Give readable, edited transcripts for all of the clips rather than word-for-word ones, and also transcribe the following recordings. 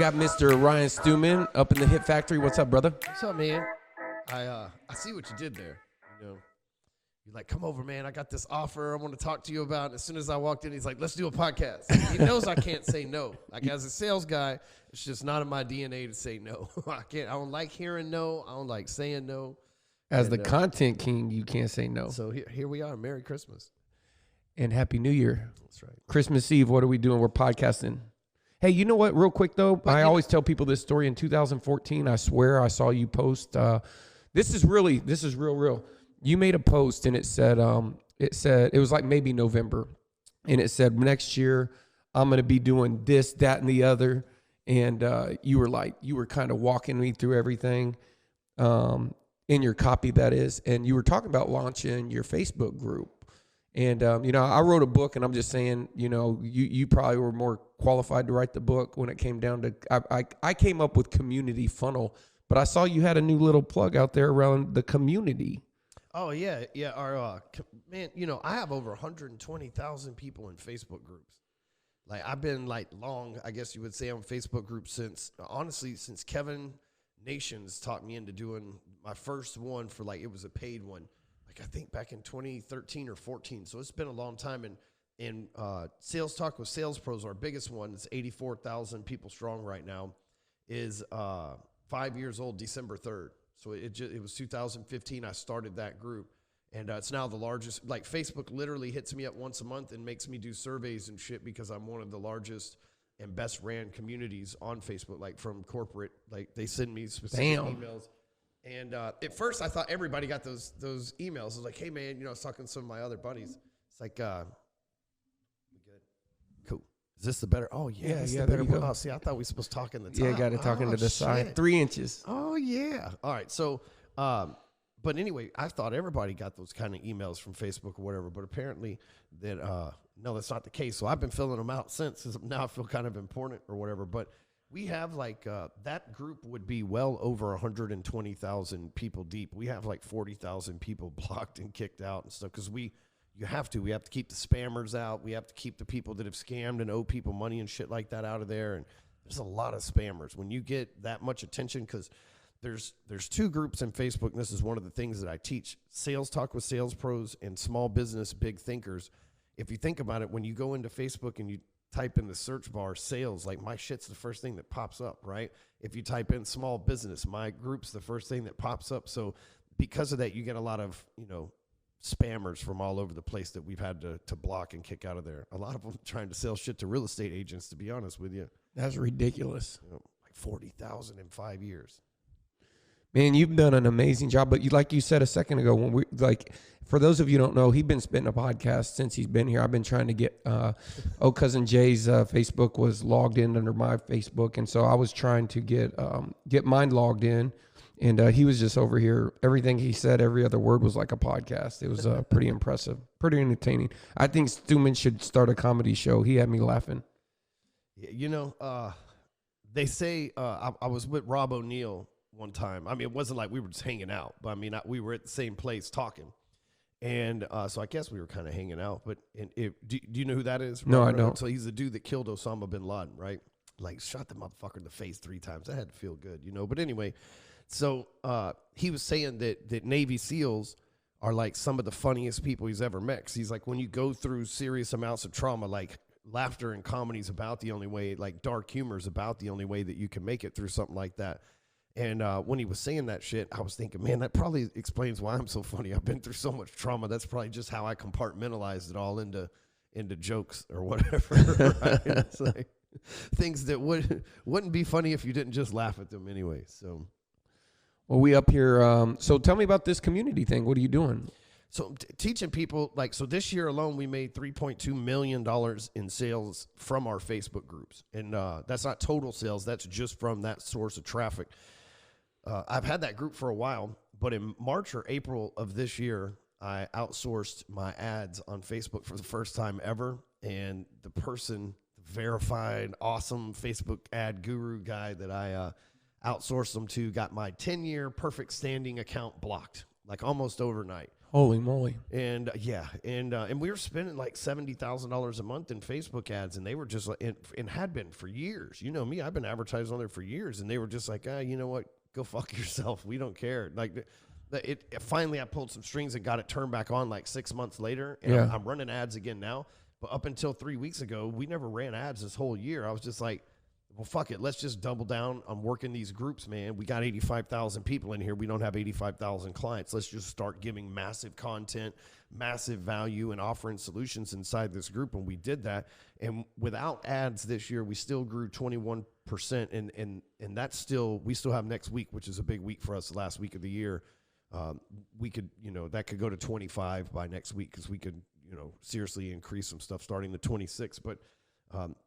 got Mr. Ryan Stewman up in the Hit Factory. What's up, brother? What's up, man? I see what you did there. You know, you're like, come over, man. I got this offer I want to talk to you about. And as soon as I walked in, he's like, let's do a podcast. He knows I can't say no. Like, as a sales guy, it's just not in my DNA to say no. I don't like hearing no. I don't like saying no. As the content king, you can't say no. So here we are. Merry Christmas. And Happy New Year. That's right. Christmas Eve, what are we doing? We're podcasting. Hey, you know what? Real quick, though, I always tell people this story. In 2014, I swear I saw you post. This is real. You made a post, and it said it was like maybe November, and it said next year I'm going to be doing this, that, and the other. And you were kind of walking me through everything in your copy, that is. And you were talking about launching your Facebook group. And, I wrote a book, and I'm just saying, you probably were more qualified to write the book when it came down to, I came up with community funnel, but I saw you had a new little plug out there around the community. Oh, yeah. Yeah. Our, man, I have over 120,000 people in Facebook groups. Like, I've been long, I guess you would say, on Facebook groups since Kevin Nations taught me into doing my first one for it was a paid one. I think back in 2013 or 14. So it's been a long time. And Sales Talk with Sales Pros, our biggest one, it's 84,000 people strong right now, is 5 years old, December 3rd. So it was 2015. I started that group. And it's now the largest. Facebook literally hits me up once a month and makes me do surveys and shit because I'm one of the largest and best ran communities on Facebook, from corporate. They send me specific emails. And at first, I thought everybody got those emails. I was like, hey, man, I was talking to some of my other buddies. It's like, we good? Cool. Is this the better? Oh, yeah. This the better one. Oh, see, I thought we were supposed to talk in the top. Yeah, got to talk into the side. 3 inches. Oh, yeah. All right. So, but anyway, I thought everybody got those kind of emails from Facebook or whatever. But apparently, no, that's not the case. So I've been filling them out since. Now I feel kind of important or whatever. But we have that group would be well over 120,000 people deep. We have 40,000 people blocked and kicked out and stuff because we have to keep the spammers out. We have to keep the people that have scammed and owe people money and shit like that out of there. And there's a lot of spammers when you get that much attention because there's two groups in Facebook. And this is one of the things that I teach: Sales Talk with Sales Pros and Small Business Big Thinkers. If you think about it, when you go into Facebook and you type in the search bar sales, my shit's the first thing that pops up, right? If you type in small business, my group's the first thing that pops up. So because of that, you get a lot of, spammers from all over the place that we've had to block and kick out of there. A lot of them trying to sell shit to real estate agents, to be honest with you. That's ridiculous. 40,000 in 5 years. Man, you've done an amazing job. But like you said a second ago, when we for those of you who don't know, he's been spitting a podcast since he's been here. I've been trying to get Cousin Jay's Facebook was logged in under my Facebook, and so I was trying to get mine logged in, and he was just over here. Everything he said, every other word was like a podcast. It was pretty impressive, pretty entertaining. I think Stewman should start a comedy show. He had me laughing. They say I was with Rob O'Neill one time. I mean, it wasn't like we were just hanging out, but I mean, we were at the same place talking. And so I guess we were kind of hanging out. But do you know who that is? No, I don't. So he's the dude that killed Osama bin Laden, right? Shot the motherfucker in the face 3 times. That had to feel good, But anyway, so he was saying that Navy SEALs are some of the funniest people he's ever met. 'Cause he's like, when you go through serious amounts of trauma, laughter and comedy is about the only way, dark humor is about the only way that you can make it through something like that. And when he was saying that shit, I was thinking, man, that probably explains why I'm so funny. I've been through so much trauma. That's probably just how I compartmentalized it all into jokes or whatever. Right? It's things that wouldn't be funny if you didn't just laugh at them anyway. So, well, we up here. So tell me about this community thing. What are you doing? So teaching people, so this year alone, we made $3.2 million in sales from our Facebook groups. And that's not total sales. That's just from that source of traffic. I've had that group for a while, but in March or April of this year, I outsourced my ads on Facebook for the first time ever. And the person, verified, awesome Facebook ad guru guy that I outsourced them to, got my 10-year perfect standing account blocked, almost overnight. Holy moly. And and we were spending like $70,000 a month in Facebook ads, and they were just like, and had been for years. You know me, I've been advertising on there for years, and they were just like, you know what, go fuck yourself. We don't care. Like finally I pulled some strings and got it turned back on like 6 months later, and I'm running ads again now. But up until 3 weeks ago, we never ran ads this whole year. I was just like, well, fuck it. Let's just double down on working these groups, man. We got 85,000 people in here. We don't have 85,000 clients. Let's just start giving massive content, massive value, and offering solutions inside this group. And we did that. And without ads this year, we still grew 21%. And that's still, we still have next week, which is a big week for us, the last week of the year. We could, that could go to 25 by next week, because we could, seriously increase some stuff starting the 26th. But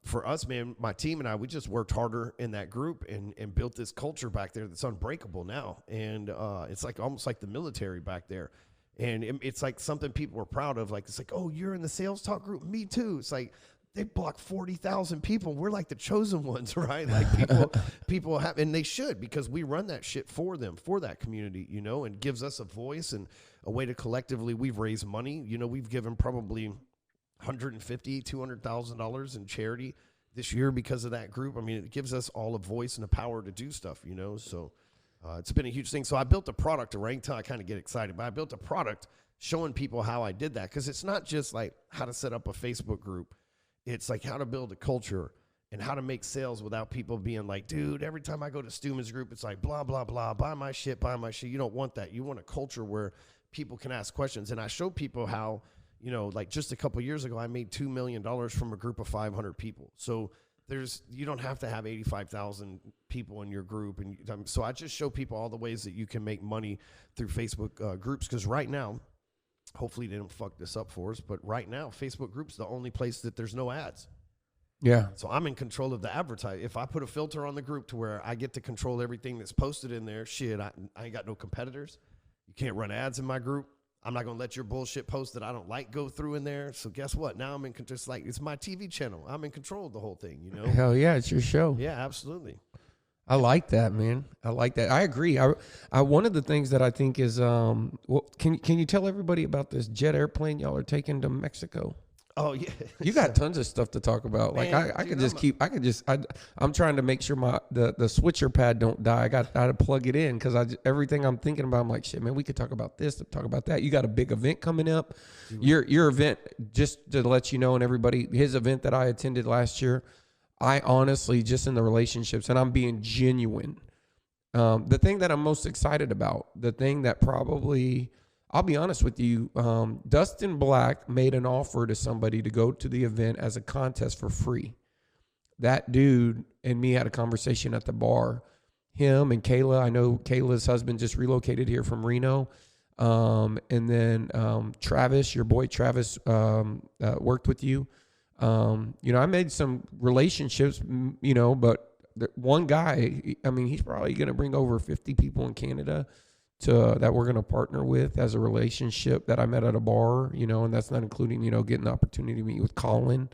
for us, man, my team and I, we just worked harder in that group and built this culture back there that's unbreakable now. And it's like almost like the military back there. And it's like something people are proud of. Like, it's like, oh, you're in the sales talk group. Me too. It's like they block 40,000 people. We're like the chosen ones, right? Like people have, and they should, because we run that shit for them, for that community, and gives us a voice and a way to collectively, we've raised money. We've given probably $150,000, $200,000 in charity this year because of that group. I mean, it gives us all a voice and a power to do stuff, so it's been a huge thing. So I built a product, right until I kind of get excited, but I built a product showing people how I did that, because it's not just like how to set up a Facebook group. It's like how to build a culture and how to make sales without people being like, dude, every time I go to Stewman's group, it's like, blah, blah, blah, buy my shit. You don't want that. You want a culture where people can ask questions. And I show people how, like just a couple of years ago, I made $2 million from a group of 500 people. So you don't have to have 85,000 people in your group. And so I just show people all the ways that you can make money through Facebook groups. Because right now, hopefully they don't fuck this up for us, but right now, Facebook groups the only place that there's no ads. Yeah. So I'm in control of the advertising. If I put a filter on the group to where I get to control everything that's posted in there, shit, I ain't got no competitors. You can't run ads in my group. I'm not going to let your bullshit post that I don't like go through in there. So guess what? Now I'm in control. It's like, it's my TV channel. I'm in control of the whole thing, Hell yeah, it's your show. Yeah, absolutely. I like that, man. I like that. I agree. I one of the things that I think is, can you tell everybody about this jet airplane y'all are taking to Mexico? Oh yeah, you got tons of stuff to talk about. Man, like I'm trying to make sure the switcher pad don't die. I got to plug it in, because everything I'm thinking about, I'm like, shit, man, we could talk about this, talk about that. You got a big event coming up. Your event, just to let you know, and everybody, his event that I attended last year, I honestly, just in the relationships, and I'm being genuine. The thing that I'm most excited about, the thing that probably, I'll be honest with you, Dustin Black made an offer to somebody to go to the event as a contest for free. That dude and me had a conversation at the bar. Him and Kayla, I know Kayla's husband just relocated here from Reno. And then Travis, your boy Travis, worked with you. I made some relationships, but one guy, I mean, he's probably going to bring over 50 people in Canada that we're going to partner with as a relationship that I met at a bar, and that's not including, getting the opportunity to meet with Colin,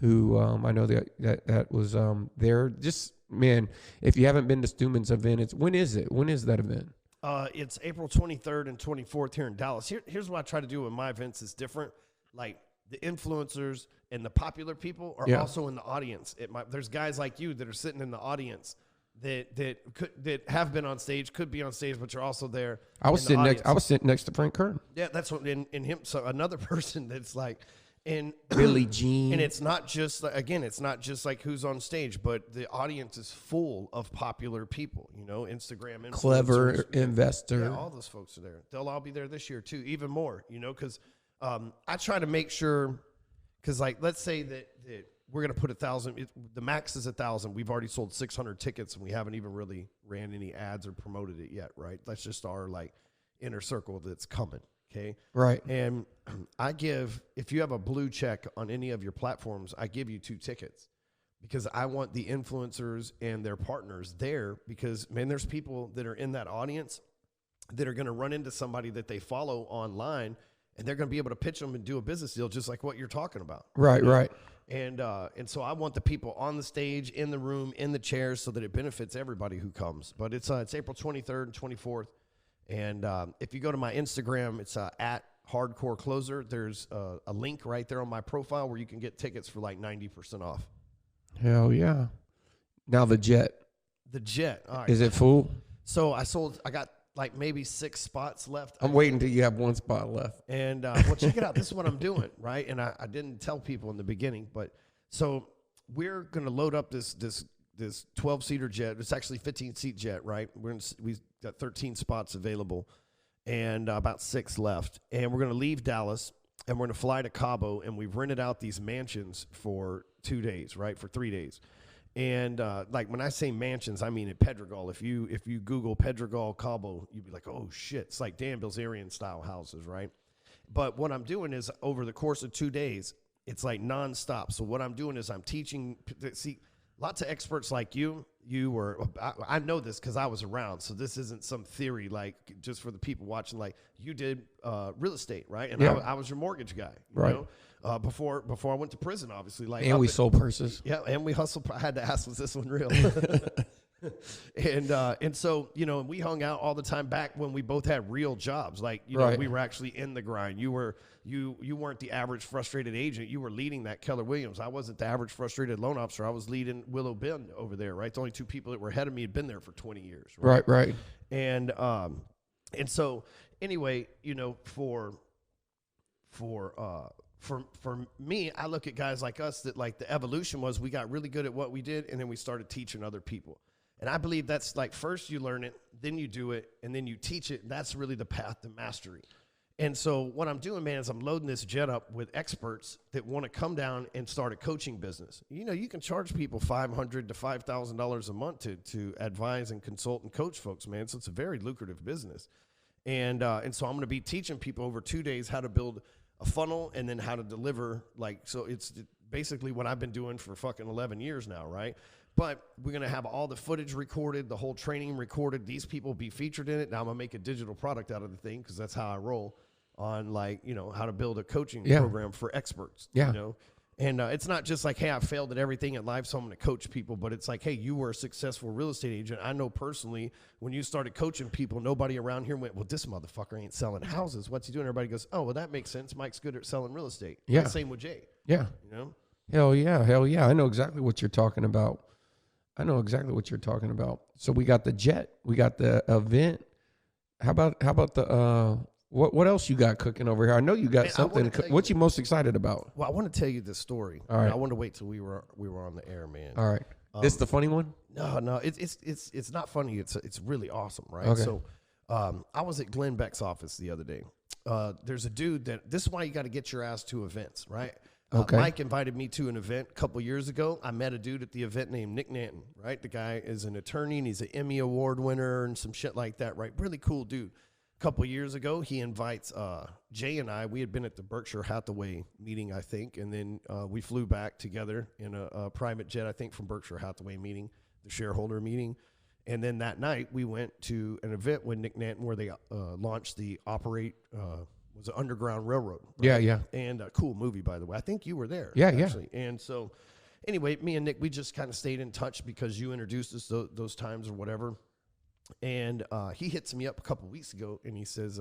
who I know that was there. Just, man, if you haven't been to Stewman's event, when is it? When is that event? It's April 23rd and 24th here in Dallas. Here's what I try to do with my events is different. Like, the influencers and the popular people are also in the audience. There's guys like you that are sitting in the audience that have been on stage, could be on stage, but you're also there. I was sitting next to Frank Kern. Yeah, that's what in him. So another person that's like, and Billie Jean. And it's not just like who's on stage, but the audience is full of popular people. Instagram influencers, clever investor. Yeah, all those folks are there. They'll all be there this year too, even more. Because I try to make sure, because like, let's say that we're going to put 1,000. The max is 1,000. We've already sold 600 tickets, and we haven't even really ran any ads or promoted it yet, right? That's just our like inner circle that's coming, okay? Right. And if you have a blue check on any of your platforms, I give you 2 tickets, because I want the influencers and their partners there, because, man, there's people that are in that audience that are going to run into somebody that they follow online, and they're going to be able to pitch them and do a business deal just like what you're talking about. Right, right. And so I want the people on the stage, in the room, in the chairs, so that it benefits everybody who comes. But it's April 23rd and 24th, And if you go to my Instagram, it's at Hardcore Closer. There's a link right there on my profile where you can get tickets for like 90% off. Hell yeah. Now the jet. The jet. All right. Is it full? So I got like maybe 6 spots left. I'm waiting till you have 1 spot left. And well, check it out. This is what I'm doing, right? And I didn't tell people in the beginning, but so we're going to load up this 12-seater jet. It's actually 15-seat jet, right? We've got 13 spots available and about 6 left. And we're going to leave Dallas and we're going to fly to Cabo, and we've rented out these mansions for 2 days, right? For 3 days. And like when I say mansions, I mean at Pedregal. If you Google Pedregal Cabo, you'd be like, oh shit, it's like Dan Bilzerian style houses, right? But what I'm doing is over the course of 2 days, it's like nonstop. So what I'm doing is I'm teaching. See, lots of experts like you were. I know this because I was around. So this isn't some theory like just for the people watching. Like you did real estate, right? And I was your mortgage guy, you know? Before I went to prison, obviously. Like, and we sold purses. Yeah, and we hustled. I had to ask, was this one real? And so, you know, we hung out all the time back when we both had real jobs. Like, you know, we were actually in the grind. You weren't the average frustrated agent. You were leading that Keller Williams. I wasn't the average frustrated loan officer. I was leading Willow Bend over there, right? The only 2 people that were ahead of me had been there for 20 years. Right. And so anyway, you know, for me, I look at guys like us that like the evolution was we got really good at what we did, and then we started teaching other people. And I believe that's like first you learn it, then you do it, and then you teach it. And that's really the path to mastery. And so what I'm doing, man, is I'm loading this jet up with experts that want to come down and start a coaching business. You know, you can charge people $500 to $5,000 a month to advise and consult and coach folks, man. So it's a very lucrative business. And so I'm going to be teaching people over 2 days how to build a funnel and then how to deliver. Like, so it's basically what I've been doing for fucking 11 years now, right? But we're going to have all the footage recorded, the whole training recorded. These people be featured in it. Now I'm going to make a digital product out of the thing because that's how I roll on, like, you know, how to build a coaching program for experts, you know? And it's not just like, hey, I failed at everything in life, so I'm going to coach people. But it's like, hey, you were a successful real estate agent. I know personally when you started coaching people, nobody around here went, well, this motherfucker ain't selling houses. What's he doing? Everybody goes, oh, well, that makes sense. Mike's good at selling real estate. Yeah. Same with Jay. Yeah. You know? Hell yeah. I know exactly what you're talking about. So we got the jet. We got the event. How about the what else you got cooking over here? I know you got something. What you most excited about? Well, I want to tell you this story. All right. I want to wait till we were on the air, man. All right. This the funny one? No, it's not funny. It's really awesome, right? Okay. So, I was at Glenn Beck's office the other day. There's a dude this is why you got to get your ass to events, right? Okay. Mike invited me to an event a couple years ago. I met a dude at the event named Nick Nanton, right? The guy is an attorney and he's an Emmy Award winner and some shit like that, right? Really cool dude. A couple years ago, he invites Jay and I. We had been at the Berkshire Hathaway meeting, I think, and then we flew back together in a private jet, I think, from Berkshire Hathaway meeting, the shareholder meeting. And then that night, we went to an event with Nick Nanton where they launched the was an Underground Railroad. Right? Yeah. And a cool movie, by the way. I think you were there. Yeah, actually. And so, anyway, me and Nick, we just kind of stayed in touch because you introduced us those times or whatever. And he hits me up a couple weeks ago, and he says,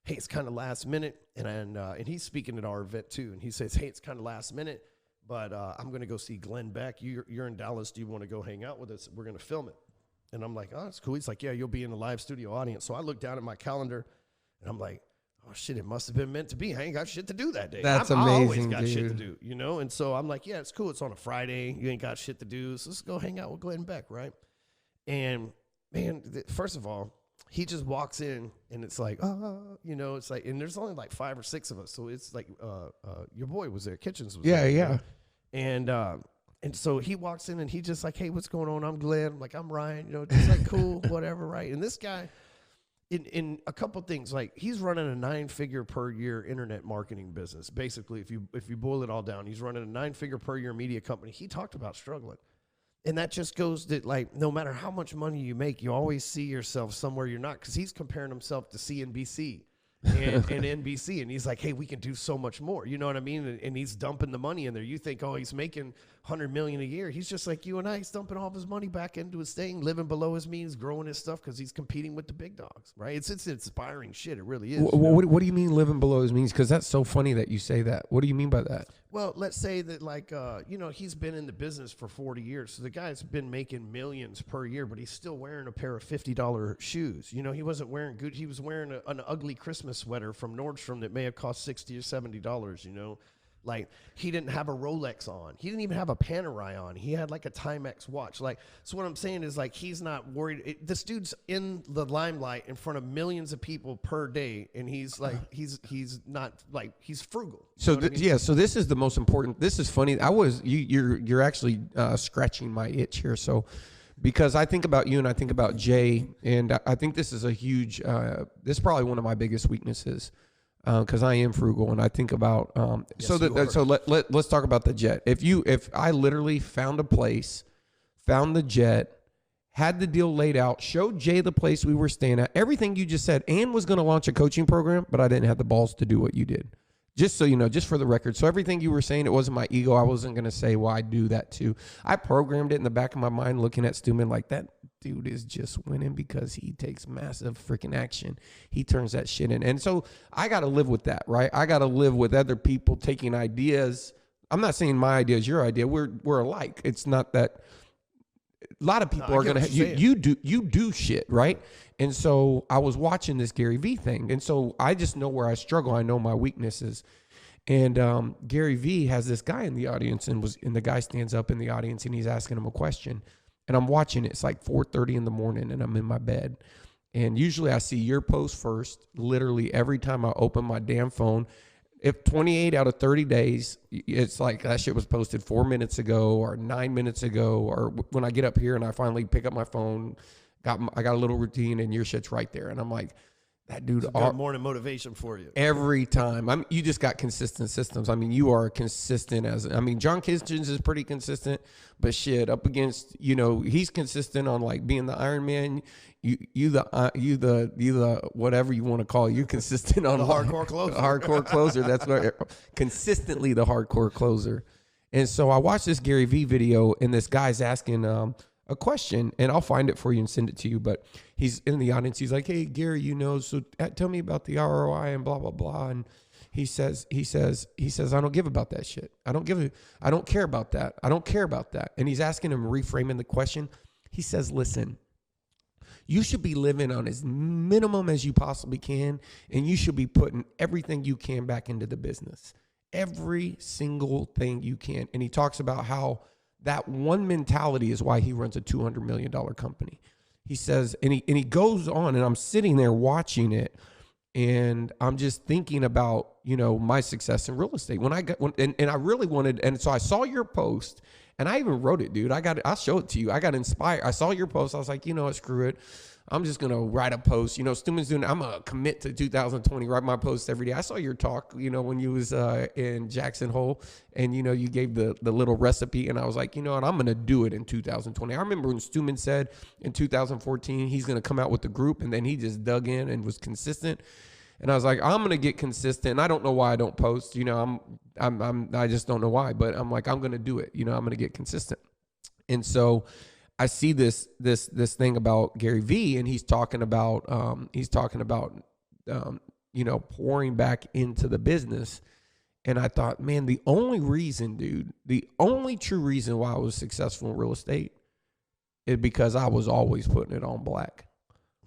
hey, it's kind of last minute. And he's speaking at our event, too. And he says, hey, it's kind of last minute, but I'm going to go see Glenn Beck. You're in Dallas. Do you want to go hang out with us? We're going to film it. And I'm like, oh, that's cool. He's like, yeah, you'll be in the live studio audience. So I look down at my calendar, and I'm like, oh, shit, it must have been meant to be. I ain't got shit to do that day. That's amazing, I always got dude. shit to do, you know? And so I'm like, yeah, it's cool. It's on a Friday. You ain't got shit to do. So let's go hang out with Glenn Beck, right? And, man, first of all, he just walks in, and it's like, you know, it's like, and there's only like 5 or 6 of us. So it's like, your boy was there. Kitchens was there. Yeah. And so he walks in, and he just like, hey, what's going on? I'm Glenn. I'm like, I'm Ryan. You know, just like, cool, whatever, right? And this guy, in a couple things, like he's running a 9-figure per year internet marketing business. Basically, if you boil it all down, he's running a 9-figure per year media company. He talked about struggling. And that just goes to, like, no matter how much money you make, you always see yourself somewhere you're not, because he's comparing himself to CNBC. and NBC, and he's like, hey, we can do so much more. You know what I mean? And he's dumping the money in there. You think, oh, he's making $100 million a year. He's just like you and I. He's dumping all of his money back into his thing, living below his means, growing his stuff because he's competing with the big dogs, right? It's inspiring shit. It really is. What do you mean living below his means? Because that's so funny that you say that. What do you mean by that? Well, let's say that, like, he's been in the business for 40 years. So the guy's been making millions per year, but he's still wearing a pair of $50 shoes. He wasn't wearing good. He was wearing an ugly Christmas sweater from Nordstrom that may have cost $60 or $70, Like, he didn't have a Rolex on. He didn't even have a Panerai on. He had like a Timex watch. Like, so what I'm saying is, like, he's not worried. This dude's in the limelight in front of millions of people per day, and he's like, he's not, like, he's frugal. So yeah, so this is the most important. This is funny. You're actually scratching my itch here. So, because I think about you and I think about Jay, and I think this is a huge. This is probably one of my biggest weaknesses. Because I am frugal, and I think about Yes, let's talk about the jet. If I literally found a place, found the jet, had the deal laid out, showed Jay the place we were staying at, everything you just said, and was going to launch a coaching program, but I didn't have the balls to do what you did. Just so you know, just for the record. So everything you were saying, it wasn't my ego. I wasn't going to say, well, I do that too. I programmed it in the back of my mind, looking at Stewman like, that dude is just winning because he takes massive freaking action. He turns that shit in. And so I got to live with that, right? I got to live with other people taking ideas. I'm not saying my idea is your idea. We're alike. It's not that a lot of people are going to, you do shit, right? And so I was watching this Gary Vee thing. And so I just know where I struggle. I know my weaknesses. And Gary Vee has this guy in the audience, and the guy stands up in the audience, and he's asking him a question. And I'm watching it. It's like 4:30 in the morning, and I'm in my bed. And usually I see your post first. Literally every time I open my damn phone, if 28 out of 30 days, it's like that shit was posted 4 minutes ago or 9 minutes ago, or when I get up here and I finally pick up my phone, I got a little routine, and your shit's right there. And I'm like, that dude, good morning motivation for you every time. You just got consistent systems. I mean, you are consistent John Kitchens is pretty consistent, but shit, up against, he's consistent on like being the Iron Man. You the whatever you want to call it. You consistent on the hardcore closer. Hardcore closer. That's what consistently the hardcore closer. And so I watched this Gary Vee video, and this guy's asking a question, and I'll find it for you and send it to you. But he's in the audience. He's like, "Hey, Gary, so tell me about the ROI and blah blah blah." And he says, "I don't give about that shit. I don't care about that. I don't care about that." And he's asking him, reframing the question. He says, "Listen, you should be living on as minimum as you possibly can, and you should be putting everything you can back into the business, every single thing you can." And he talks about how that one mentality is why he runs a $200 million company. He says, and he goes on, and I'm sitting there watching it, and I'm just thinking about, my success in real estate. And I really wanted, and so I saw your post, and I even wrote it, dude. I'll show it to you. I got inspired. I saw your post. I was like, what, screw it. I'm just going to write a post. Stewman's doing, I'm going to commit to 2020, write my posts every day. I saw your talk, when you was in Jackson Hole, and, you gave the little recipe, and I was like, what, I'm going to do it in 2020. I remember when Stewman said in 2014, he's going to come out with the group, and then he just dug in and was consistent. And I was like, I'm going to get consistent. And I don't know why I don't post, I just don't know why, but I'm like, I'm going to do it. I'm going to get consistent. And so I see this thing about Gary Vee, and he's talking about pouring back into the business. And I thought, man, the only true reason why I was successful in real estate is because I was always putting it on black.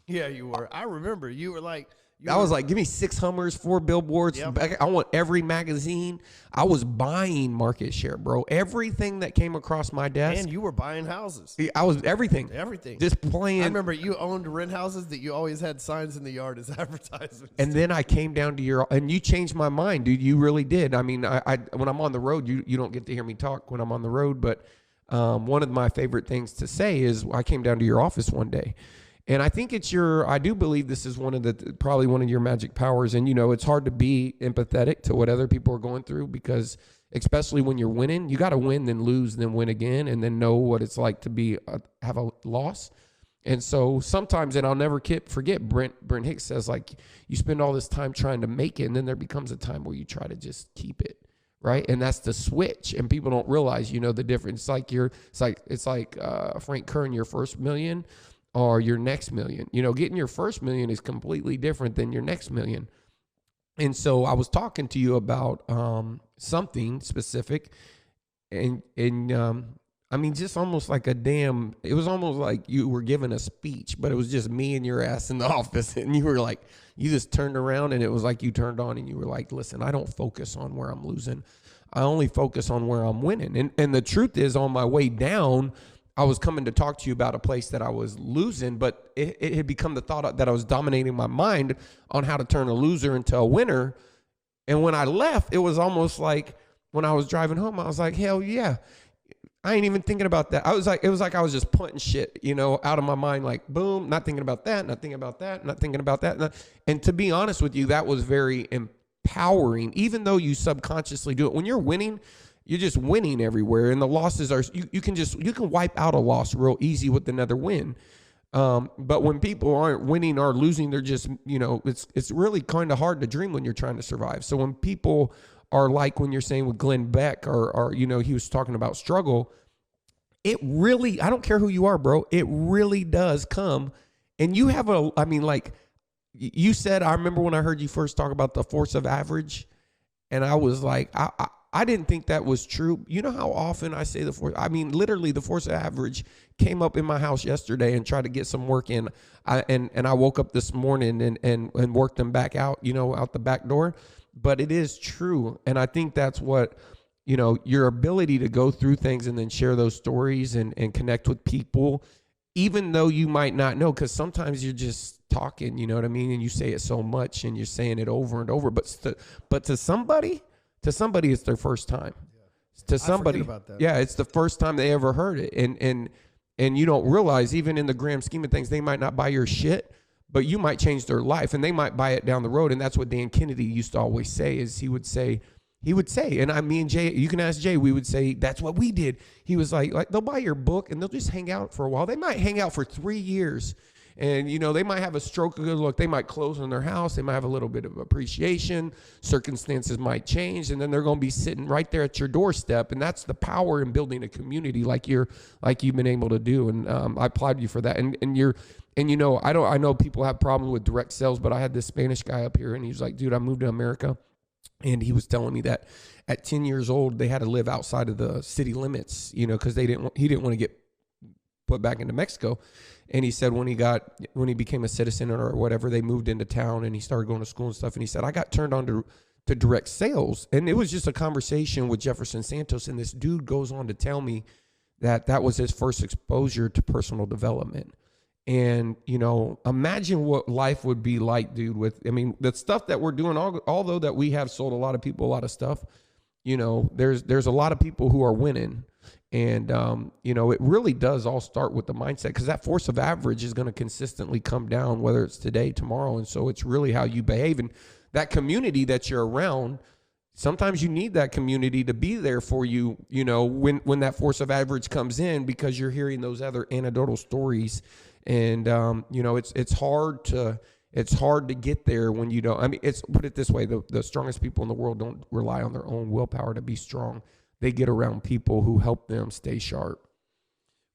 Yeah, you were. I remember you were like, I was like, give me 6 Hummers, 4 billboards. Yep. I want every magazine. I was buying market share, bro. Everything that came across my desk. And you were buying houses. I was everything. Just playing. I remember you owned rent houses that you always had signs in the yard as advertisements. And then I came down to and you changed my mind, dude. You really did. I mean, I when I'm on the road, you don't get to hear me talk when I'm on the road. But one of my favorite things to say is I came down to your office one day. And I think I do believe this is probably one of your magic powers. And, it's hard to be empathetic to what other people are going through, because especially when you're winning, you got to win, then lose, then win again, and then know what it's like to have a loss. And so sometimes, and I'll never forget, Brent Hicks says, like, you spend all this time trying to make it, and then there becomes a time where you try to just keep it, right? And that's the switch. And people don't realize, the difference. It's like Frank Kern, your first million or your next million. Getting your first million is completely different than your next million. And so I was talking to you about something specific, and I mean, just almost like it was almost like you were giving a speech, but it was just me and your ass in the office. And you were like, you just turned around and it was like you turned on and you were like, listen, I don't focus on where I'm losing. I only focus on where I'm winning. And the truth is, on my way down, I was coming to talk to you about a place that I was losing, but it had become the thought that I was dominating my mind on how to turn a loser into a winner. And when I left, it was almost like when I was driving home, I was like, hell yeah. I ain't even thinking about that. It was like I was just putting shit, out of my mind, like boom, not thinking about that, not thinking about that, not thinking about that. And to be honest with you, that was very empowering, even though you subconsciously do it. When you're winning, you're just winning everywhere. And the losses are, you can wipe out a loss real easy with another win. But when people aren't winning or losing, they're just, it's really kind of hard to dream when you're trying to survive. So when people are like when you're saying with Glenn Beck or he was talking about struggle, it really, I don't care who you are, bro, it really does come. And you have you said, I remember when I heard you first talk about the force of average, and I was like, I didn't think that was true. You know how often I say literally the force of average came up in my house yesterday and tried to get some work in. And I woke up this morning and worked them back out, out the back door. But it is true. And I think that's what, your ability to go through things and then share those stories and connect with people, even though you might not know, because sometimes you're just talking, you know what I mean? And you say it so much and you're saying it over and over. But to somebody, it's their first time. Yeah. To somebody, about that. Yeah, it's the first time they ever heard it. And you don't realize, even in the grand scheme of things, they might not buy your shit, but you might change their life, and they might buy it down the road. And that's what Dan Kennedy used to always say, is he would say, and me and Jay, you can ask Jay, we would say, that's what we did. He was like they'll buy your book and they'll just hang out for a while. They might hang out for 3 years, and, they might have a stroke of good luck. They might close on their house. They might have a little bit of appreciation. Circumstances might change, and then they're going to be sitting right there at your doorstep. And that's the power in building a community like you've been able to do. And I applaud you for that. And I know people have problems with direct sales, but I had this Spanish guy up here, and he was like, dude, I moved to America. And he was telling me that at 10 years old, they had to live outside of the city limits, because he didn't want to get put back into Mexico. And he said when he became a citizen or whatever, they moved into town and he started going to school and stuff. And he said, I got turned on to direct sales. And it was just a conversation with Jefferson Santos. And this dude goes on to tell me that was his first exposure to personal development. And, imagine what life would be like, dude, the stuff that we're doing, although that we have sold a lot of people a lot of stuff, there's a lot of people who are winning. And, it really does all start with the mindset, because that force of average is going to consistently come down, whether it's today, tomorrow. And so it's really how you behave. And that community that you're around, sometimes you need that community to be there for you, when that force of average comes in, because you're hearing those other anecdotal stories. And, it's hard to get there when you don't. Put it this way, the strongest people in the world don't rely on their own willpower to be strong. They get around people who help them stay sharp.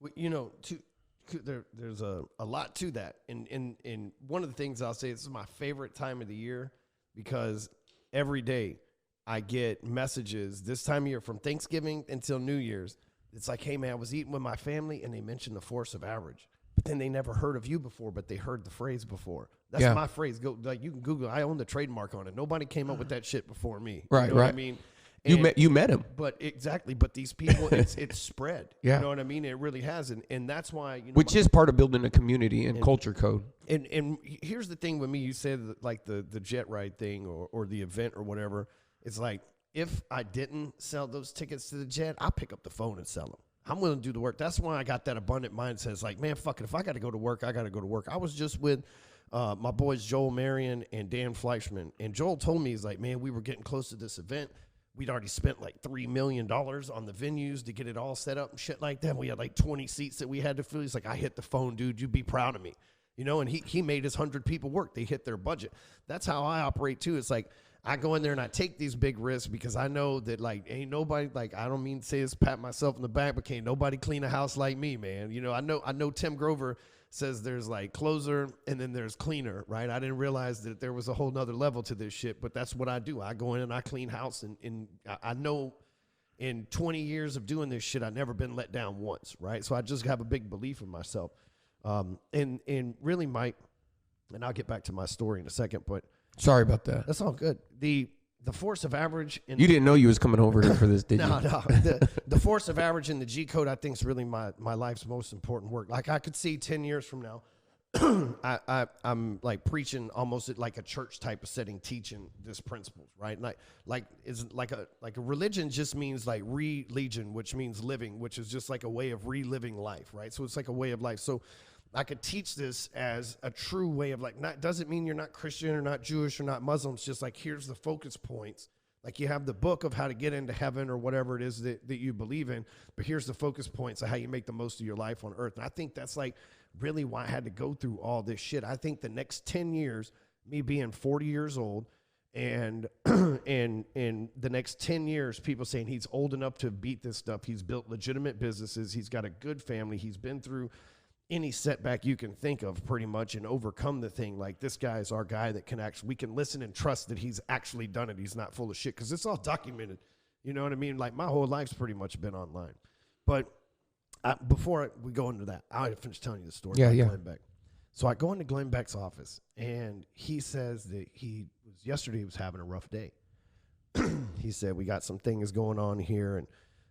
Well, there's a lot to that. And one of the things I'll say, this is my favorite time of the year, because every day I get messages this time of year from Thanksgiving until New Year's. It's like, hey, man, I was eating with my family and they mentioned the force of average. But then they never heard of you before, but they heard the phrase before. That's my phrase. Go, you can Google. I own the trademark on it. Nobody came up with that shit before me. Right, what I mean? You met him. But exactly. But these people, it's spread. Yeah. You know what I mean? It really has. And that's why. Which is part of building a community and culture code. And here's the thing with me. You said like the jet ride thing or the event or whatever. It's like, if I didn't sell those tickets to the jet, I'll pick up the phone and sell them. I'm willing to do the work. That's why I got that abundant mindset. It's like, man, fuck it. If I got to go to work, I got to go to work. I was just with my boys Joel Marion and Dan Fleischman. And Joel told me, he's like, man, we were getting close to this event. we'd already spent like $3 million on the venues to get it all set up and shit like that. We had like 20 seats that we had to fill. He's like, I hit the phone, dude. You'd be proud of me. You know, and he made his 100 people work. They hit their budget. That's how I operate too. It's like I go in there and I take these big risks because I know that like ain't nobody, like I don't mean to say this, pat myself in the back, but can't nobody clean a house like me, man. You know, I know Tim Grover says there's like closer and then there's cleaner, right? I didn't realize that there was a whole nother level to this shit, but that's what I do. I go in and I clean house, and I know in 20 years of doing this shit, I've never been let down once, right? So I just have a big belief in myself. And really, Mike, and I'll get back to my story in a second, but sorry about that. That's all good. The force of average. You didn't know you was coming over here for this, did you? No. The force of average in the G code, I think, is really my life's most important work. Like I could see 10 years from now, I'm like preaching almost at like a church type of setting, teaching this principles, right? Like it's like a religion just means like religion, which means living, which is just like a way of reliving life, right? So it's like a way of life. So I could teach this as a true way of like, not doesn't mean you're not Christian or not Jewish or not Muslim. It's just like, here's the focus points. Like you have the book of how to get into heaven or whatever it is that you believe in, but here's the focus points of how you make the most of your life on earth. And I think that's like really why I had to go through all this shit. I think the next 10 years, me being 40 years old and in the next 10 years, people saying he's old enough to beat this stuff. He's built legitimate businesses. He's got a good family. He's been through any setback you can think of pretty much and overcome the thing. Like this guy is our guy that can actually, we can listen and trust that he's actually done it. He's not full of shit because it's all documented. You know what I mean? Like my whole life's pretty much been online. But before we go into that, I'll finish telling you the story about Glenn Beck. So I go into Glenn Beck's office and he says that yesterday he was having a rough day. He said, we got some things going on here. And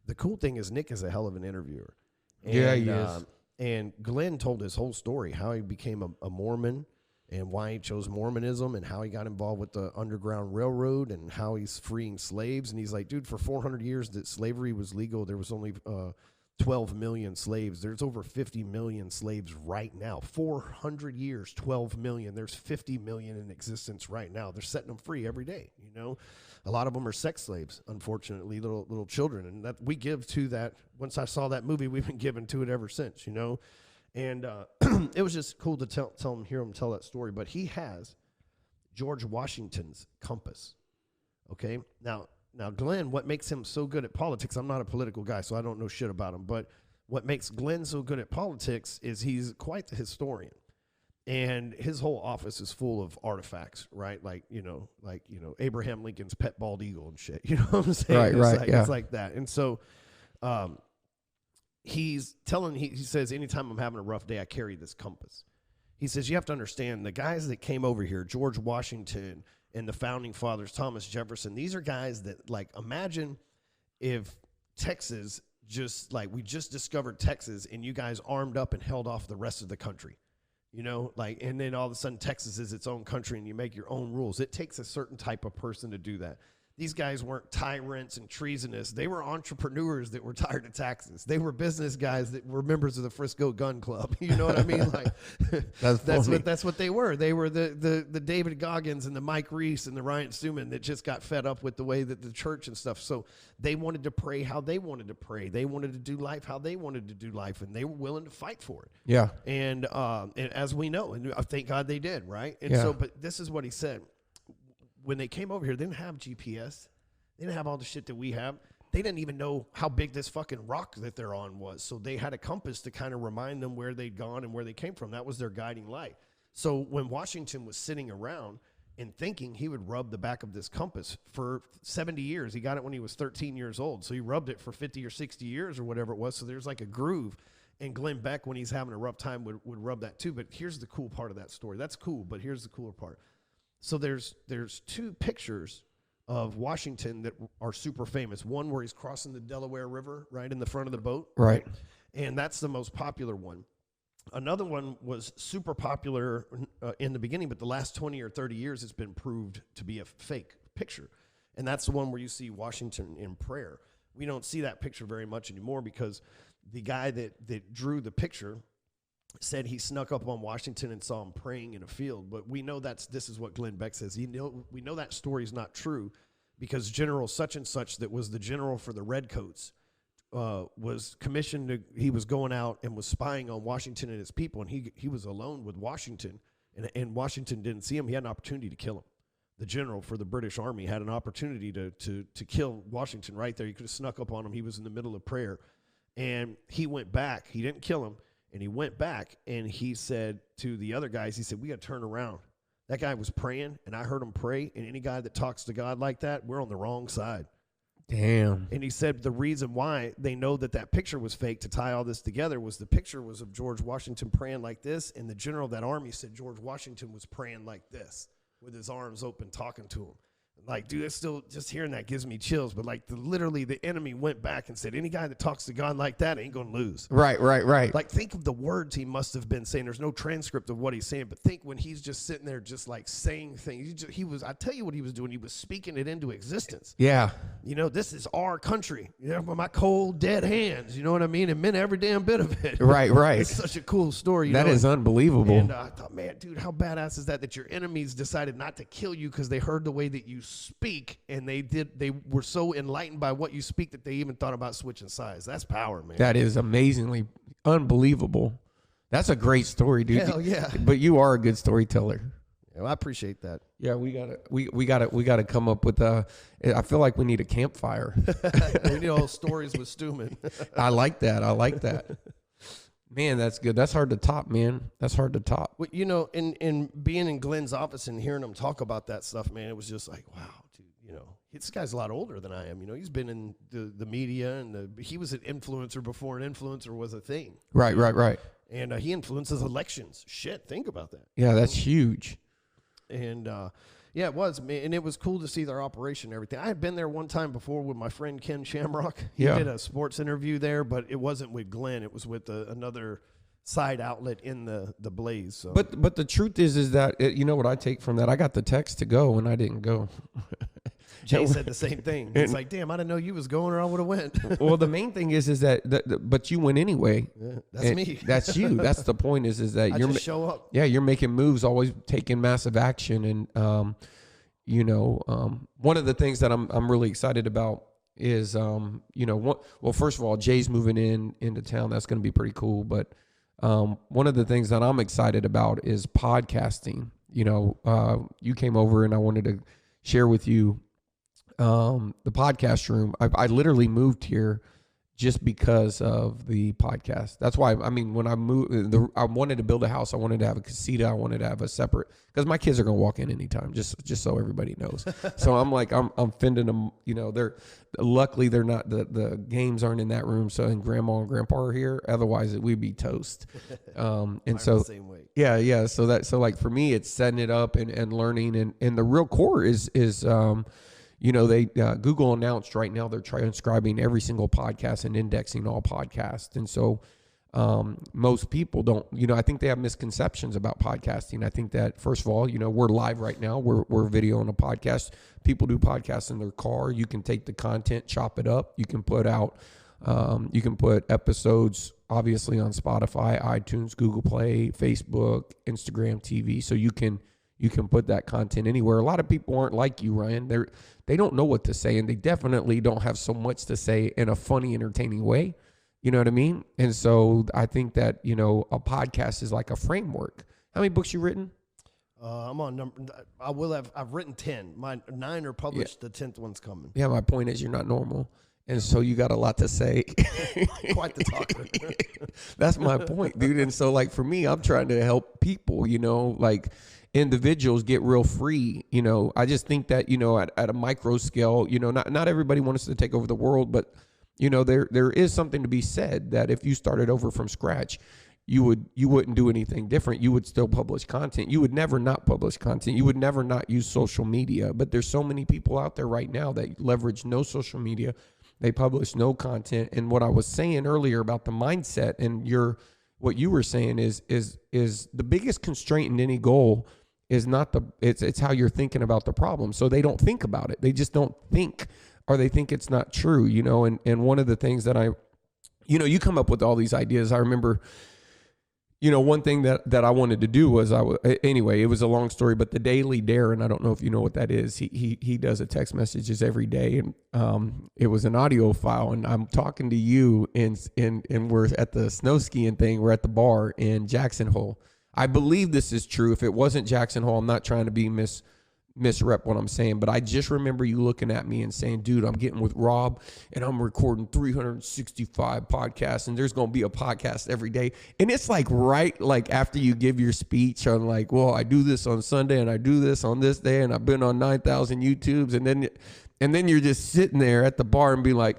the cool thing is Nick is a hell of an interviewer. And, yeah, he is. And Glenn told his whole story, how he became a Mormon and why he chose Mormonism and how he got involved with the Underground Railroad and how he's freeing slaves. And he's like, dude, for 400 years that slavery was legal, there was only 12 million slaves. There's over 50 million slaves right now. 400 years, 12 million. There's 50 million in existence right now. They're setting them free every day, you know. A lot of them are sex slaves, unfortunately, little children. And that we give to that. Once I saw that movie, we've been giving to it ever since, you know. And it was just cool to hear him tell that story. But he has George Washington's compass, okay? Now, Glenn, what makes him so good at politics, I'm not a political guy, so I don't know shit about him. But what makes Glenn so good at politics is he's quite the historian. And his whole office is full of artifacts, right? Like, you know, Abraham Lincoln's pet bald eagle and shit. You know what I'm saying? Right, It's like that. And so he says, anytime I'm having a rough day, I carry this compass. He says, you have to understand, the guys that came over here, George Washington and the founding fathers, Thomas Jefferson, these are guys that, like, imagine if Texas we just discovered Texas and you guys armed up and held off the rest of the country. You know, like, and then all of a sudden Texas is its own country and you make your own rules. It takes a certain type of person to do that. These guys weren't tyrants and treasonous. They were entrepreneurs that were tired of taxes. They were business guys that were members of the Frisco Gun Club. You know what I mean? Like that's what they were. They were the David Goggins and the Mike Reese and the Ryan Stewman that just got fed up with the way that the church and stuff. So they wanted to pray how they wanted to pray. They wanted to do life how they wanted to do life, and they were willing to fight for it. Yeah. And as we know, and thank God they did, right? And yeah. so, but this is what he said. When they came over here, they didn't have GPS. They didn't have all the shit that we have. They didn't even know how big this fucking rock that they're on was. So they had a compass to kind of remind them where they'd gone and where they came from. That was their guiding light. So when Washington was sitting around and thinking, he would rub the back of this compass for 70 years. He got it when he was 13 years old. So he rubbed it for 50 or 60 years or whatever it was. So there's like a groove. And Glenn Beck, when he's having a rough time, would rub that too. But here's the cool part of that story. That's cool, but here's the cooler part. So there's two pictures of Washington that are super famous. One where he's crossing the Delaware River, right, in the front of the boat. Right. And that's the most popular one. Another one was super popular in the beginning, but the last 20 or 30 years it's been proved to be a fake picture. And that's the one where you see Washington in prayer. We don't see that picture very much anymore because the guy that drew the picture said he snuck up on Washington and saw him praying in a field. But we know this is what Glenn Beck says. We know that story is not true because General such and such, that was the general for the Redcoats, was commissioned he was going out and was spying on Washington and his people, and he was alone with Washington, and Washington didn't see him. He had an opportunity to kill him. The general for the British Army had an opportunity to kill Washington right there. He could have snuck up on him. He was in the middle of prayer, and he went back. He didn't kill him, and he went back, and he said to the other guys, he said, we got to turn around. That guy was praying, and I heard him pray, and any guy that talks to God like that, we're on the wrong side. Damn. And he said the reason why they know that picture was fake, to tie all this together, was the picture was of George Washington praying like this, and the general of that army said George Washington was praying like this with his arms open, talking to him. Like, dude, it's still, just hearing that gives me chills. But like, literally, the enemy went back and said, any guy that talks to God like that ain't gonna lose. Right. Like, think of the words he must have been saying. There's no transcript of what he's saying, but think when he's just sitting there, just like saying things. He was. I tell you what he was doing. He was speaking it into existence. Yeah. You know, this is our country. You know, with my cold, dead hands. You know what I mean? It meant every damn bit of it. Right. It's such a cool story. That is unbelievable. And I thought, man, dude, how badass is that your enemies decided not to kill you because they heard the way that you speak, and they were so enlightened by what you speak that they even thought about switching sides. That's power, man. That is amazingly unbelievable. That's a great story, dude. Hell yeah. But you are a good storyteller. Yeah, well, I appreciate that. Yeah, we gotta come up with I feel like we need a campfire. We need all stories with Stewman. I like that. Man, that's good. That's hard to top, man. That's hard to top. Well, you know, in being in Glenn's office and hearing him talk about that stuff, man, it was just like, wow, dude, you know, this guy's a lot older than I am. You know, he's been in the media, and he was an influencer before an influencer was a thing. Right. And he influences elections. Shit, think about that. Yeah, that's huge. And yeah, it was, man, and it was cool to see their operation and everything. I had been there one time before with my friend Ken Shamrock. He did a sports interview there, but it wasn't with Glenn. It was with another side outlet in the Blaze. So. But the truth is that you know what I take from that? I got the text to go, and I didn't go. Jay said the same thing. He's like, damn, I didn't know you was going, or I would have went. Well, the main thing is that but you went anyway. Yeah, that's me. That's you. That's the point is that I you're just show up. Yeah, you're making moves, always taking massive action, and you know, one of the things that I'm really excited about is you know, well, first of all, Jay's moving into town. That's going to be pretty cool. But one of the things that I'm excited about is podcasting. You know, you came over and I wanted to share with you the podcast room. I literally moved here just because of the podcast. That's why, I mean, when I moved, I wanted to build a house. I wanted to have a casita. I wanted to have a separate, because my kids are going to walk in anytime, just so everybody knows. So I'm like, I'm fending them, you know, luckily they're not, the games aren't in that room. So, and grandma and grandpa are here. Otherwise we'd be toast. And so, same way. Yeah. So like for me, it's setting it up and learning. And the real core is you know, they Google announced right now they're transcribing every single podcast and indexing all podcasts. And so most people don't, you know, I think they have misconceptions about podcasting. I think that, first of all, you know, we're live right now. We're video on a podcast. People do podcasts in their car. You can take the content, chop it up. You can put out, you can put episodes, obviously, on Spotify, iTunes, Google Play, Facebook, Instagram TV. So you can put that content anywhere. A lot of people aren't like you, Ryan. They don't know what to say, and they definitely don't have so much to say in a funny, entertaining way. You know what I mean? And so I think that, you know, a podcast is like a framework. How many books you written? I'm on number. I've written 10. My 9 are published. Yeah. The 10th one's coming. Yeah, my point is you're not normal. And so you got a lot to say. Quite the talker. That's my point, dude. And so, like, for me, I'm trying to help people, you know, like, individuals get real free. You know, I just think that, you know, at a micro scale, you know, not everybody wants to take over the world, but, you know, there is something to be said that if you started over from scratch, you wouldn't do anything different. You would still publish content. You would never not publish content. You would never not use social media. But there's so many people out there right now that leverage no social media. They publish no content. And what I was saying earlier about the mindset and what you were saying is the biggest constraint in any goal is not it's how you're thinking about the problem. So they don't think about it. They just don't think, or they think it's not true, you know? And one of the things that you know, you come up with all these ideas. I remember, one thing that I wanted to do was anyway, it was a long story, but the Daily Dare, and I don't know if you know what that is. He does a text messages every day, and it was an audio file, and I'm talking to you, and we're at the snow skiing thing. We're at the bar in Jackson Hole. I believe this is true. If it wasn't Jackson Hole, I'm not trying to be misrep what I'm saying, but I just remember you looking at me and saying, dude, I'm getting with Rob and I'm recording 365 podcasts and there's going to be a podcast every day. And it's like after you give your speech on like, well, I do this on Sunday and I do this on this day and I've been on 9,000 YouTubes. And then you're just sitting there at the bar and be like,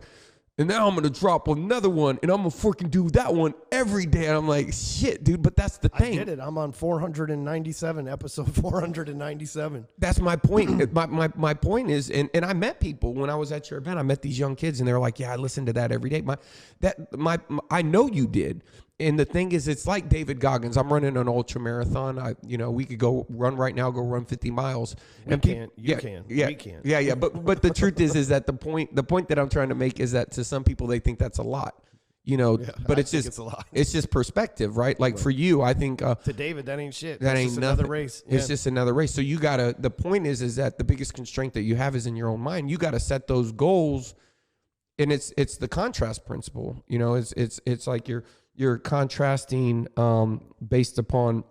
and now I'm going to drop another one, and I'm going to freaking do that one every day. And I'm like, shit, dude, but that's the thing. I did it. I'm on 497, episode 497. That's my point. my point is, and I met people when I was at your event. I met these young kids, and they were like, yeah, I listen to that every day. I know you did. And the thing is, it's like David Goggins. I'm running an ultra marathon. We could go run right now, go run 50 miles. We can. We can. Yeah. But the truth is that the point that I'm trying to make is that to some people, they think that's a lot, but it's a lot. It's just perspective, right? Like for you, I think, to David, that ain't shit. That ain't just nothing. Another race. It's just another race. So the point is that the biggest constraint that you have is in your own mind. You got to set those goals. And it's the contrast principle, it's like you're contrasting based upon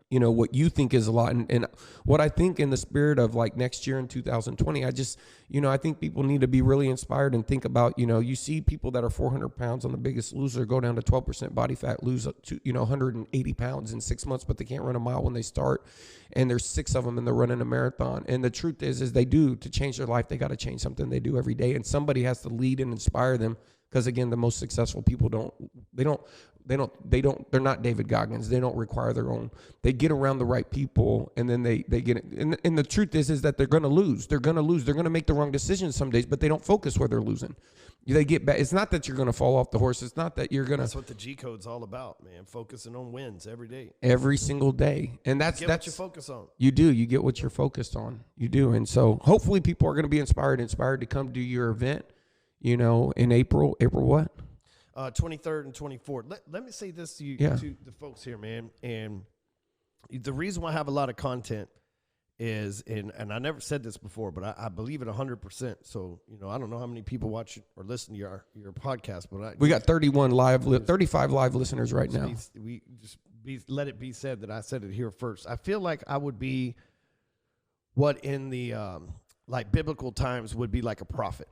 what you think is a lot, and what I think in the spirit of like next year in 2020, I think people need to be really inspired and think about, you see people that are 400 pounds on The Biggest Loser go down to 12% body fat, lose 180 pounds in 6 months, but they can't run a mile when they start, and there's 6 of them and they're running a marathon. And the truth is they do, to change their life, they got to change something they do every day, and somebody has to lead and inspire them. Because again, the most successful people they're not David Goggins. They don't require their own. They get around the right people, and then they get it. And the truth is that they're going to lose. They're going to lose. They're going to make the wrong decisions some days, but they don't focus where they're losing. They get back. It's not that you're going to fall off the horse. It's not that you're going to. That's what the G Code's all about, man. Focusing on wins every day. Every single day. And that's what you focus on. You do. You get what you're focused on. You do. And so hopefully people are going to be inspired to come do your event, in April. April what? 23rd and 24th. Let me say this to you, to the folks here, man. And the reason why I have a lot of content is, and I never said this before, but I believe it 100%. So, I don't know how many people watch or listen to your podcast, but we got 35 live listeners right now. Let it be said that I said it here first. I feel like I would be what in the like biblical times would be like a prophet,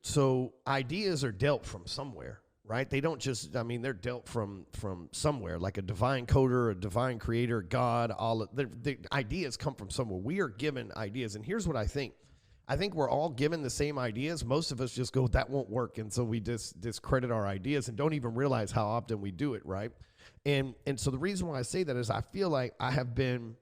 So ideas are dealt from somewhere, right? They don't just, they're dealt from somewhere, like a divine coder, a divine creator, God, the ideas come from somewhere. We are given ideas. And here's what I think. I think we're all given the same ideas. Most of us just go, that won't work. And so we discredit our ideas and don't even realize how often we do it, right? And so the reason why I say that is I feel like I have been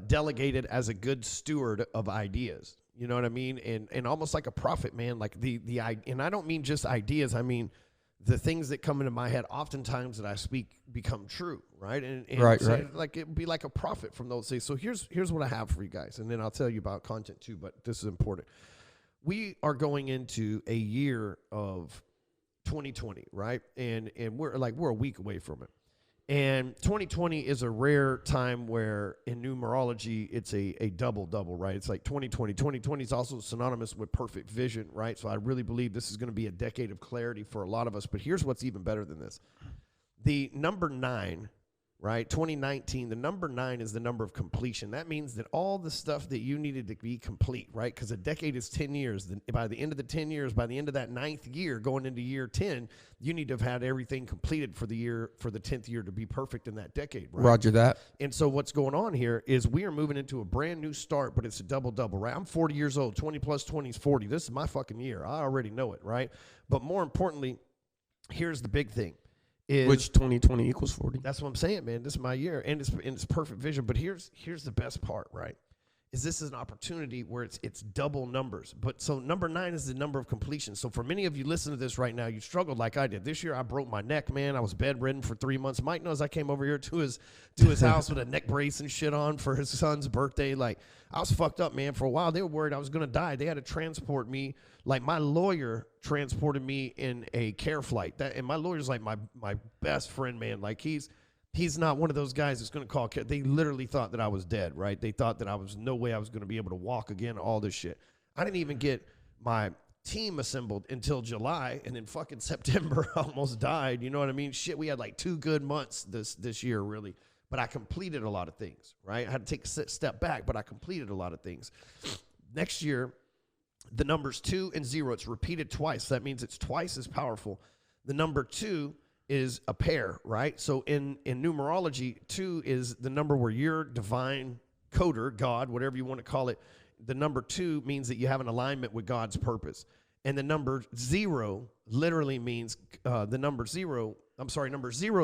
delegated as a good steward of ideas. You know what I mean? And almost like a prophet, man, like and I don't mean just ideas. I mean, the things that come into my head, oftentimes that I speak become true. Right. And right. Like it would be like a prophet from those days. So here's what I have for you guys. And then I'll tell you about content too, but this is important. We are going into a year of 2020, right? And we're a week away from it. And 2020 is a rare time where in numerology, it's a double, right? It's like 2020. 2020 is also synonymous with perfect vision, right? So I really believe this is going to be a decade of clarity for a lot of us. But here's what's even better than this. The number 9, right? 2019, the number 9 is the number of completion. That means that all the stuff that you needed to be complete, right? Because a decade is 10 years. By the end of the 10 years, by the end of that 9th year, going into year 10, you need to have had everything completed for the 10th year to be perfect in that decade, right? Roger that. And so what's going on here is we are moving into a brand new start, but it's a double, right? I'm 40 years old. 20 plus 20 is 40. This is my fucking year. I already know it, right? But more importantly, here's the big thing. Which 2020 equals 40. That's what I'm saying, man. This is my year, and it's perfect vision. But here's the best part, right? is this is an opportunity where it's double numbers. But so number 9 is the number of completion. So for many of you listening to this right now, you struggled like I did. This year I broke my neck, man. I was bedridden for 3 months. Mike knows I came over here to his house with a neck brace and shit on for his son's birthday. Like, I was fucked up, man. For a while, they were worried I was going to die. They had to transport me. Like, my lawyer transported me in a care flight. And my lawyer's like my best friend, man. Like, he's not one of those guys that's going to call care. They literally thought that I was dead, right? They thought that no way I was going to be able to walk again, all this shit. I didn't even get my team assembled until July, and then fucking September I almost died. You know what I mean? Shit, we had like 2 good months this year, really. But I completed a lot of things, right? I had to take a step back, but I completed a lot of things. Next year, the numbers 2 and 0, it's repeated twice. That means it's twice as powerful. The number 2 is a pair, right? So in numerology, 2 is the number where your divine coder, God, whatever you want to call it, the number 2 means that you have an alignment with God's purpose. And the number 0 literally means number 0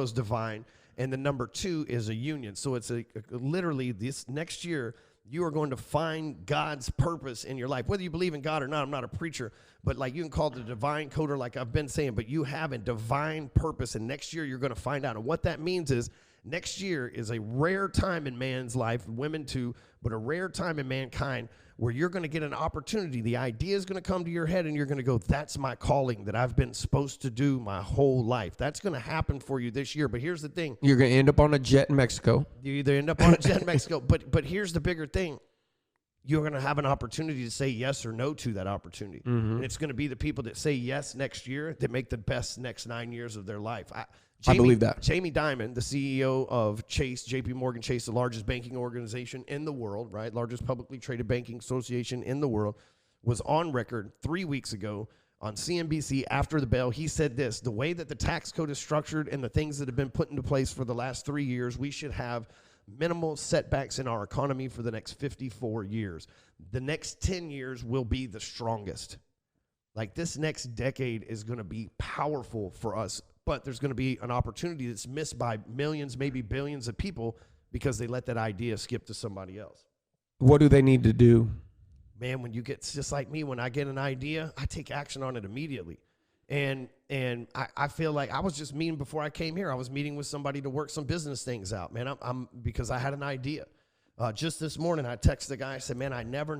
is divine, and the number 2 is a union. So it's literally this next year, you are going to find God's purpose in your life. Whether you believe in God or not, I'm not a preacher, but like you can call it the divine coder like I've been saying, but you have a divine purpose, and next year you're going to find out. And what that means is next year is a rare time in man's life, women too, but a rare time in mankind where you're going to get an opportunity. The idea is going to come to your head, and you're going to go, that's my calling that I've been supposed to do my whole life. That's going to happen for you this year. But here's the thing. You're going to end up on a jet in Mexico. You either end up on a jet in Mexico, but here's the bigger thing. You're going to have an opportunity to say yes or no to that opportunity. Mm-hmm. And it's going to be the people that say yes next year that make the best next 9 years of their life. I believe that. Jamie Dimon, the CEO of Chase, JP Morgan Chase, the largest banking organization in the world, right? Largest publicly traded banking association in the world, was on record 3 weeks ago on CNBC after the bell. He said this: the way that the tax code is structured and the things that have been put into place for the last 3 years, we should have minimal setbacks in our economy for the next 54 years. The next 10 years will be the strongest. Like, this next decade is going to be powerful for us, but there's going to be an opportunity that's missed by millions, maybe billions of people because they let that idea skip to somebody else. What do they need to do? Man, when you get, just like me, when I get an idea, I take action on it immediately. And I feel like I was just meeting before I came here. I was meeting with somebody to work some business things out, man. Because I had an idea. Just this morning, I texted the guy. I said, man, I never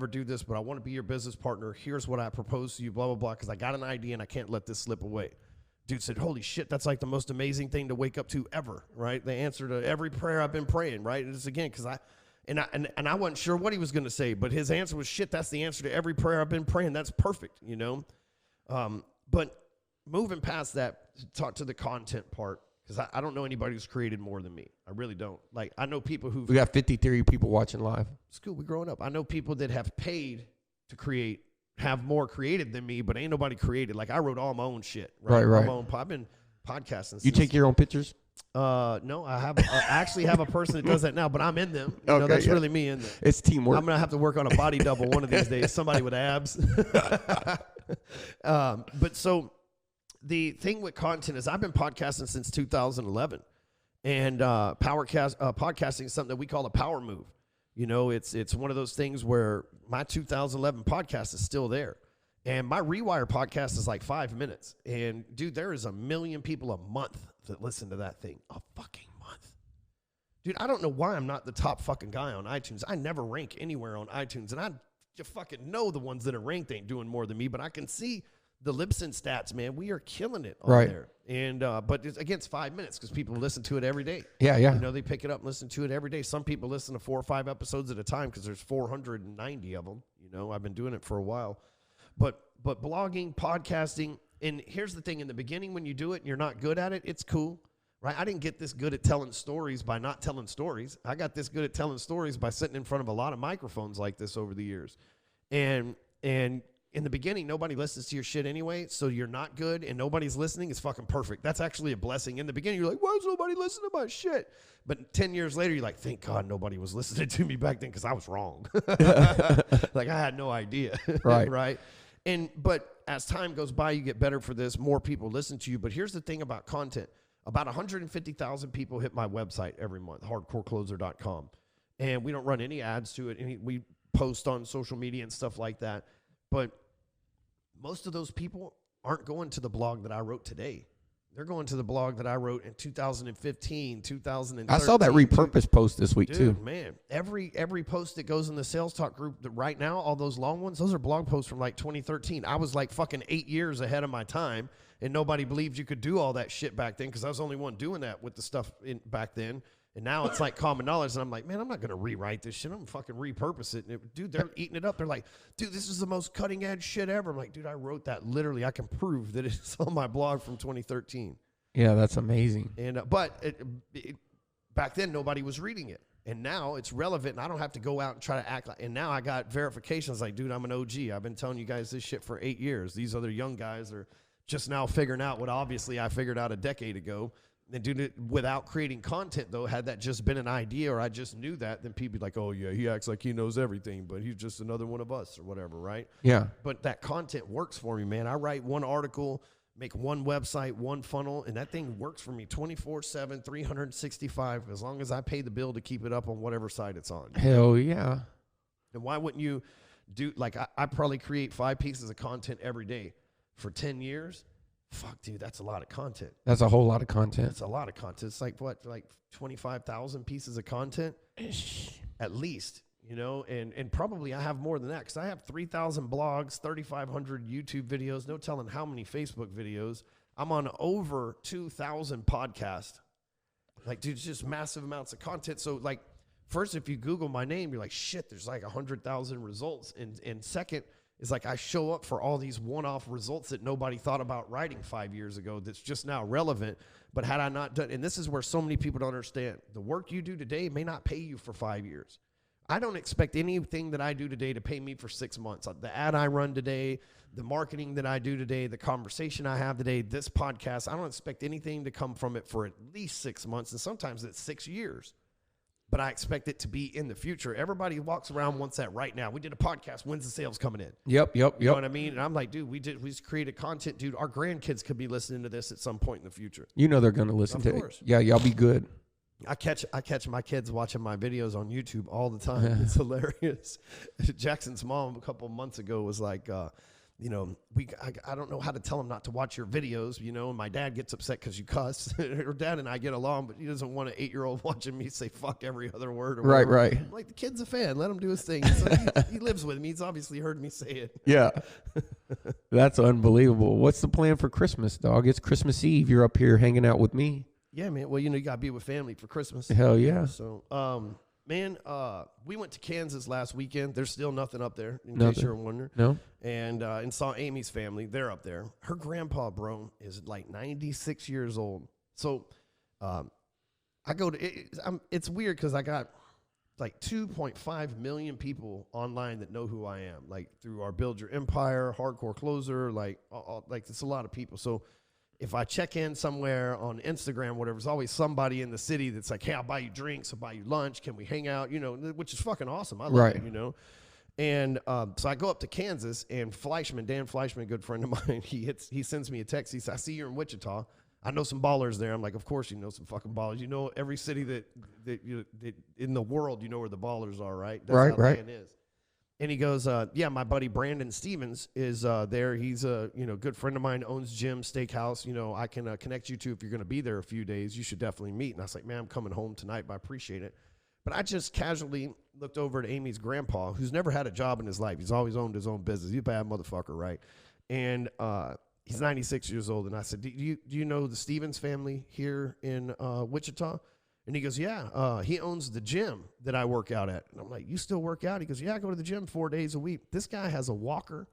do this, but I want to be your business partner. Here's what I propose to you, blah, blah, blah, because I got an idea and I can't let this slip away. Dude said, holy shit, that's like the most amazing thing to wake up to ever, right? The answer to every prayer I've been praying, right? It's again, because I wasn't sure what he was going to say, but his answer was, shit, that's the answer to every prayer I've been praying. That's perfect, you know? But moving past that, talk to the content part, because I don't know anybody who's created more than me. I really don't. Like, I know people who've... We got 53 people watching live. It's cool. We're growing up. I know people that have paid to create, have more created than me, but ain't nobody created. Like, I wrote all my own shit. Right. I've been podcasting since... You take your own pictures? No, I actually have a person that does that now, but I'm in them. You know, that's really me in them. It's teamwork. I'm going to have to work on a body double one of these days. Somebody with abs. But so the thing with content is I've been podcasting since 2011, and podcasting is something that we call a power move. You know, it's one of those things where my 2011 podcast is still there. And my Rewire podcast is like 5 minutes. And, dude, there is 1 million people a month that listen to that thing. A fucking month. Dude, I don't know why I'm not the top fucking guy on iTunes. I never rank anywhere on iTunes. And I just fucking know the ones that are ranked ain't doing more than me. But I can see the Libsyn stats, man. We are killing it on there. And but it's against 5 minutes because people listen to it every day. Yeah. You know, they pick it up and listen to it every day. Some people listen to 4 or 5 episodes at a time because there's 490 of them. You know, I've been doing it for a while. But blogging, podcasting, and here's the thing. In the beginning, when you do it and you're not good at it, it's cool, right? I didn't get this good at telling stories by not telling stories. I got this good at telling stories by sitting in front of a lot of microphones like this over the years. And in the beginning, nobody listens to your shit anyway, so you're not good and nobody's listening. It's fucking perfect. That's actually a blessing. In the beginning, you're like, why is nobody listening to my shit? But 10 years later, you're like, thank God nobody was listening to me back then because I was wrong. Like, I had no idea. Right. Right? But as time goes by, you get better for this. More people listen to you. But here's the thing about content. About 150,000 people hit my website every month, hardcorecloser.com. and we don't run any ads to it. And we post on social media and stuff like that. But most of those people aren't going to the blog that I wrote today. They're going to the blog that I wrote in 2015, 2013. I saw that repurposed post this week, too. Man, every post that goes in the Sales Talk group right now, all those long ones, those are blog posts from like 2013. I was like fucking 8 years ahead of my time, and nobody believed you could do all that shit back then because I was the only one doing that with the stuff back then. And now it's like common knowledge, and I'm like, man, I'm not going to rewrite this shit. I'm going to fucking repurpose it. And dude, they're eating it up. They're like, dude, this is the most cutting-edge shit ever. I'm like, dude, I wrote that literally. I can prove that it's on my blog from 2013. Yeah, that's amazing. And but back then, nobody was reading it. And now it's relevant, and I don't have to go out and try to act like. And now I got verifications like, dude, I'm an OG. I've been telling you guys this shit for 8 years. These other young guys are just now figuring out what obviously I figured out a decade ago. And doing it without creating content, though, had that just been an idea or I just knew that, then people be like, oh, yeah, he acts like he knows everything, but he's just another one of us or whatever, right? Yeah. But that content works for me, man. I write one article, make one website, one funnel, and that thing works for me 24/7, 365, as long as I pay the bill to keep it up on whatever site it's on. Hell yeah. And why wouldn't you do, like, I probably create 5 pieces of content every day for 10 years. Fuck, dude, that's a lot of content. That's a whole lot of content. That's a lot of content. It's like, what, like 25,000 pieces of content? At least, you know, and probably I have more than that because I have 3,000 blogs, 3,500 YouTube videos, no telling how many Facebook videos. I'm on over 2,000 podcasts. Like, dude, it's just massive amounts of content. So, like, first, if you Google my name, you're like, shit, there's like 100,000 results. And second, it's like I show up for all these one-off results that nobody thought about writing 5 years ago that's just now relevant. But had I not done, and this is where so many people don't understand, the work you do today may not pay you for 5 years. I don't expect anything that I do today to pay me for 6 months. The ad I run today, the marketing that I do today, the conversation I have today, this podcast, I don't expect anything to come from it for at least 6 months, and sometimes it's 6 years. But I expect it to be in the future. Everybody walks around wants that right now. We did a podcast. When's the sales coming in? Yep. You know what I mean? And I'm like, dude, we just created content, dude. Our grandkids could be listening to this at some point in the future. You know they're going to listen to it. Yeah, y'all be good. I catch my kids watching my videos on YouTube all the time. It's hilarious. Jackson's mom a couple of months ago was like, you know, I don't know how to tell him not to watch your videos, you know, and my dad gets upset because you cuss. Her dad and I get along, but he doesn't want an 8-year-old watching me say fuck every other word. Or whatever. Right. I'm like, the kid's a fan. Let him do his thing. So he lives with me. He's obviously heard me say it. Yeah. That's unbelievable. What's the plan for Christmas, dog? It's Christmas Eve. You're up here hanging out with me. Yeah, man. Well, you know, you got to be with family for Christmas. Hell yeah. So, man, we went to Kansas last weekend. There's still nothing up there, in Nothing. case you're wondering. No. And saw Amy's family. They're up there. Her grandpa, bro, is like 96 years old. So I go to it's weird because I got like 2.5 million people online that know who I am, like through our Build Your Empire, Hardcore Closer, like it's a lot of people. So if I check in somewhere on Instagram, whatever, there's always somebody in the city that's like, hey, I'll buy you drinks, I'll buy you lunch, can we hang out? You know, which is fucking awesome. I love it, you know. And so I go up to Kansas, and Dan Fleischman, a good friend of mine, he sends me a text. He says, I see you're in Wichita. I know some ballers there. I'm like, of course you know some fucking ballers. You know every city that in the world, you know where the ballers are, right? That's how Dan is. And he goes, yeah, my buddy Brandon Stevens is there. He's a good friend of mine, owns Jim Steakhouse. You know, I can connect you to if you're going to be there a few days. You should definitely meet. And I was like, man, I'm coming home tonight, but I appreciate it. But I just casually looked over at Amy's grandpa, who's never had a job in his life. He's always owned his own business. He's a bad motherfucker, right? And he's 96 years old. And I said, do you know the Stevens family here in Wichita? And he goes, yeah, he owns the gym that I work out at. And I'm like, you still work out? He goes, yeah, I go to the gym 4 days a week. This guy has a walker.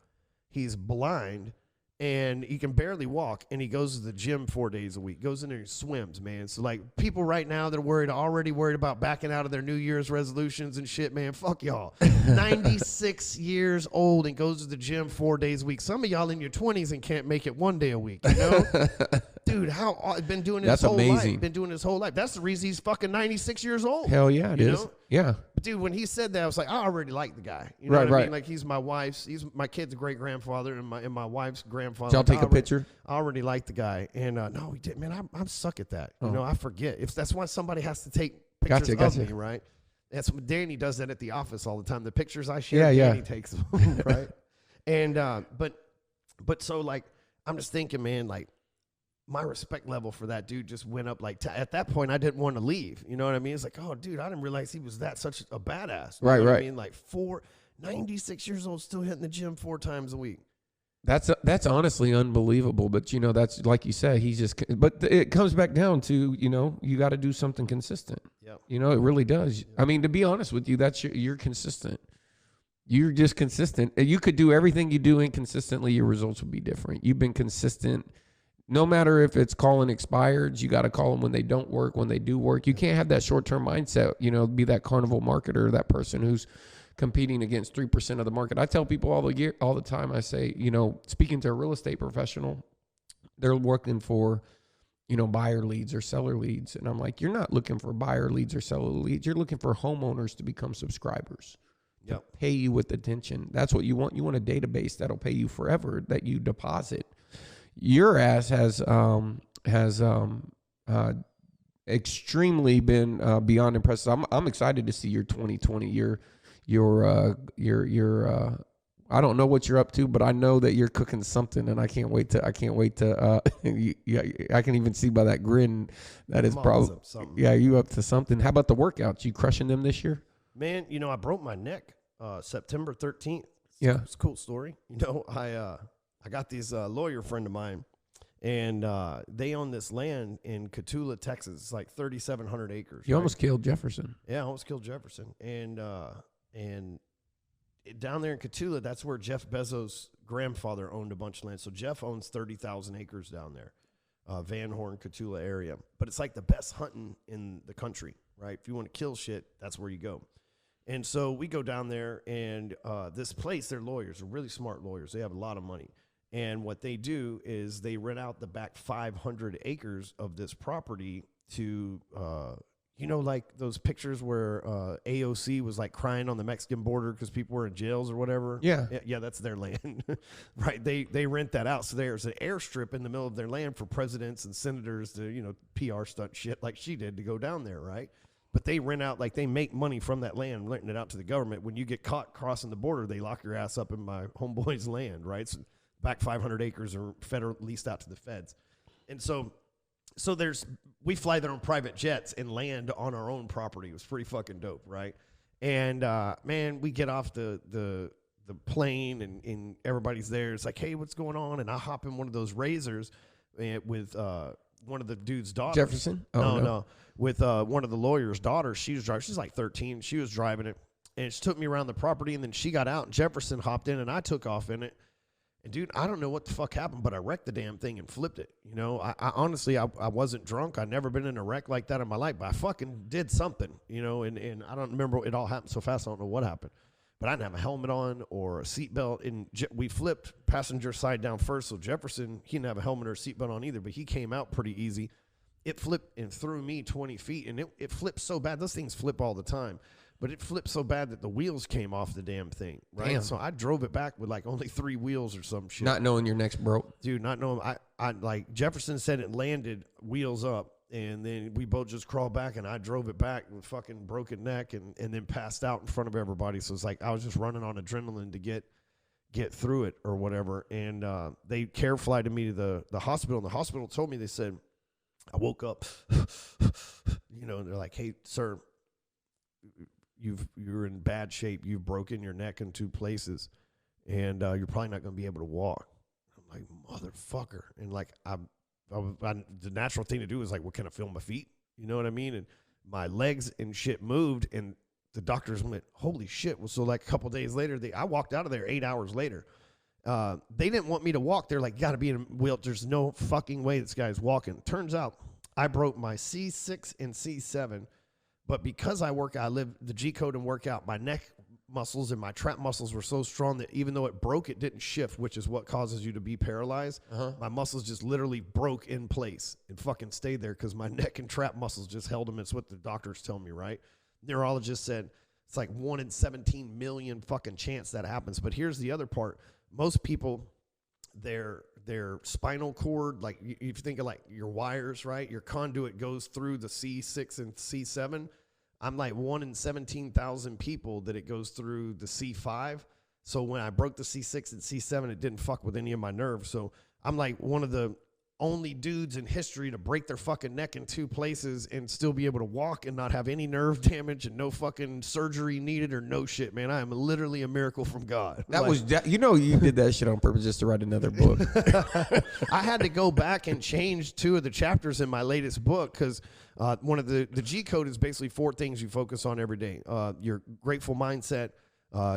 He's blind, and he can barely walk, and he goes to the gym 4 days a week. Goes in there and swims, man. So, like, people right now that are already worried about backing out of their New Year's resolutions and shit, man, fuck y'all. 96 years old and goes to the gym 4 days a week. Some of y'all in your 20s and can't make it 1 day a week, you know? Dude, been doing his whole life. Been doing his whole life. That's the reason he's fucking 96 years old. Hell yeah, it is. Know? Yeah. But dude, when he said that, I was like, I already like the guy. You know what I mean? Like he's my kid's great grandfather and my wife's grandfather. Did y'all take a picture? I already like the guy. And no, he didn't. Man, I'm suck at that. You know, I forget. That's why somebody has to take pictures of me, right? That's what Danny does that at the office all the time. The pictures I share, Danny takes them, right? And but so like I'm just thinking, man, like my respect level for that dude just went up. Like at that point, I didn't want to leave. You know what I mean? It's like, oh, dude, I didn't realize he was such a badass. You know what I mean? Like 96 years old, still hitting the gym 4 times a week. That's honestly unbelievable. But you know, that's like you said, he's just. But it comes back down to, you know, you got to do something consistent. Yeah. You know, it really does. I mean, to be honest with you, that's you're consistent. You're just consistent. You could do everything you do inconsistently, your results would be different. You've been consistent. No matter if it's calling expireds, you got to call them when they don't work, when they do work. You can't have that short-term mindset, you know, be that carnival marketer, that person who's competing against 3% of the market. I tell people all the time, I say, you know, speaking to a real estate professional, they're working for, you know, buyer leads or seller leads. And I'm like, you're not looking for buyer leads or seller leads. You're looking for homeowners to become subscribers. Yep. Pay you with attention. That's what you want. You want a database that'll pay you forever, that you deposit. Your ass has extremely been beyond impressive. I'm excited to see your 2020. Your I don't know what you're up to, but I know that you're cooking something, and I can't wait to. I can even see by that grin that is probably you up to something. How about the workouts? You crushing them this year? Man, you know, I broke my neck September 13th. Yeah, it's a cool story. You know, I got this lawyer friend of mine, and they own this land in Cotulla, Texas. It's like 3,700 acres. You almost killed Jefferson. Yeah, I almost killed Jefferson. And down there in Cotulla, that's where Jeff Bezos' grandfather owned a bunch of land. So Jeff owns 30,000 acres down there, Van Horn, Cotulla area. But it's like the best hunting in the country, right? If you want to kill shit, that's where you go. And so we go down there, and this place, they're lawyers. They're really smart lawyers. They have a lot of money. And what they do is they rent out the back 500 acres of this property to, you know, like those pictures where AOC was like crying on the Mexican border because people were in jails or whatever. Yeah. Yeah, that's their land, right? They rent that out. So there's an airstrip in the middle of their land for presidents and senators to, you know, PR stunt shit like she did to go down there, right? But they rent out, like they make money from that land, renting it out to the government. When you get caught crossing the border, they lock your ass up in my homeboy's land, right? So back 500 acres are federal leased out to the feds. And so we fly there on private jets and land on our own property. It was pretty fucking dope, right? And man, we get off the plane and everybody's there. It's like, hey, what's going on? And I hop in one of those Razors with one of the dude's daughters. Jefferson? Oh, no. With one of the lawyer's daughters. She was driving. She's like 13. She was driving it. And she took me around the property, and then she got out, and Jefferson hopped in, and I took off in it. And, dude, I don't know what the fuck happened, but I wrecked the damn thing and flipped it. You know, I honestly, I wasn't drunk. I'd never been in a wreck like that in my life, but I fucking did something, you know, and I don't remember. It all happened so fast, I don't know what happened. But I didn't have a helmet on or a seatbelt, and we flipped passenger side down first, so Jefferson, he didn't have a helmet or a seatbelt on either, but he came out pretty easy. It flipped and threw me 20 feet, and it flipped so bad. Those things flip all the time. But it flipped so bad that the wheels came off the damn thing, right? Damn. So I drove it back with like only 3 wheels or some shit. Not knowing your neck's broke. Dude, not knowing. I like Jefferson said it landed wheels up, and then we both just crawled back, and I drove it back with fucking broken neck and then passed out in front of everybody. So it's like I was just running on adrenaline to get through it or whatever. And they care flighted me to the hospital, and the hospital told me, they said, I woke up, you know, and they're like, hey, sir, you're in bad shape. You've broken your neck in 2 places, and you're probably not going to be able to walk. I'm like, motherfucker. And like, the natural thing to do is like, well, can I feel my feet? You know what I mean? And my legs and shit moved, and the doctors went, holy shit. Well, so like a couple days later, I walked out of there 8 hours later. They didn't want me to walk. They're like, you got to be in a wheelchair. There's no fucking way this guy's walking. Turns out I broke my C6 and C7. But because I live the G code and work out, my neck muscles and my trap muscles were so strong that even though it broke, it didn't shift, which is what causes you to be paralyzed. My muscles just literally broke in place and fucking stayed there because my neck and trap muscles just held them. It's what the doctors tell me, right? Neurologist said it's like 1 in 17 million fucking chance that happens. But here's the other part. Most people, their spinal cord, like if you think of like your wires, right? Your conduit goes through the C6 and C7. I'm like 1 in 17,000 people that it goes through the C5. So when I broke the C6 and C7, it didn't fuck with any of my nerves. So I'm like one of the only dudes in history to break their fucking neck in 2 places and still be able to walk and not have any nerve damage and no fucking surgery needed or no shit, man. I am literally a miracle from God. That was, you did that shit on purpose just to write another book. I had to go back and change 2 of the chapters in my latest book because one of the G code is basically 4 things you focus on every day. Your grateful mindset,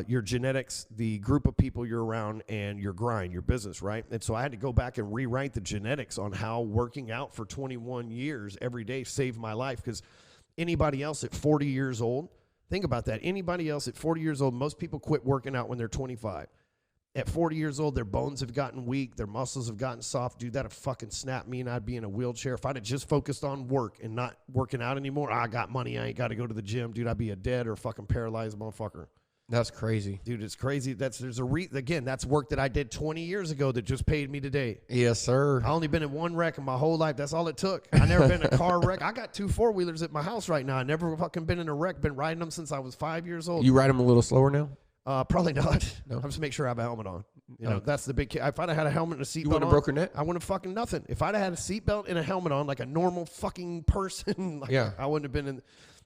your genetics, the group of people you're around, and your grind, your business, right? And so I had to go back and rewrite the genetics on how working out for 21 years every day saved my life, because anybody else at 40 years old, think about that, anybody else at 40 years old, most people quit working out when they're 25. At 40 years old, their bones have gotten weak, their muscles have gotten soft. Dude, that'd fucking snap me and I'd be in a wheelchair. If I'd have just focused on work and not working out anymore, I got money, I ain't got to go to the gym. Dude, I'd be a dead or fucking paralyzed motherfucker. That's crazy. Dude, it's crazy. Again, that's work that I did 20 years ago that just paid me today. Yes, sir. I only been in 1 wreck in my whole life. That's all it took. I never been in a car wreck. I got 2 4-wheelers at my house right now. I never fucking been in a wreck. Been riding them since I was 5 years old. You ride them a little slower now? Probably not. No. I'm just make sure I have a helmet on. You know, that's the big. If I'd have had a helmet and a seatbelt, You wouldn't have broke your neck? I wouldn't have fucking nothing. If I'd have had a seatbelt and a helmet on, like a normal fucking person, like, yeah, I wouldn't have been in.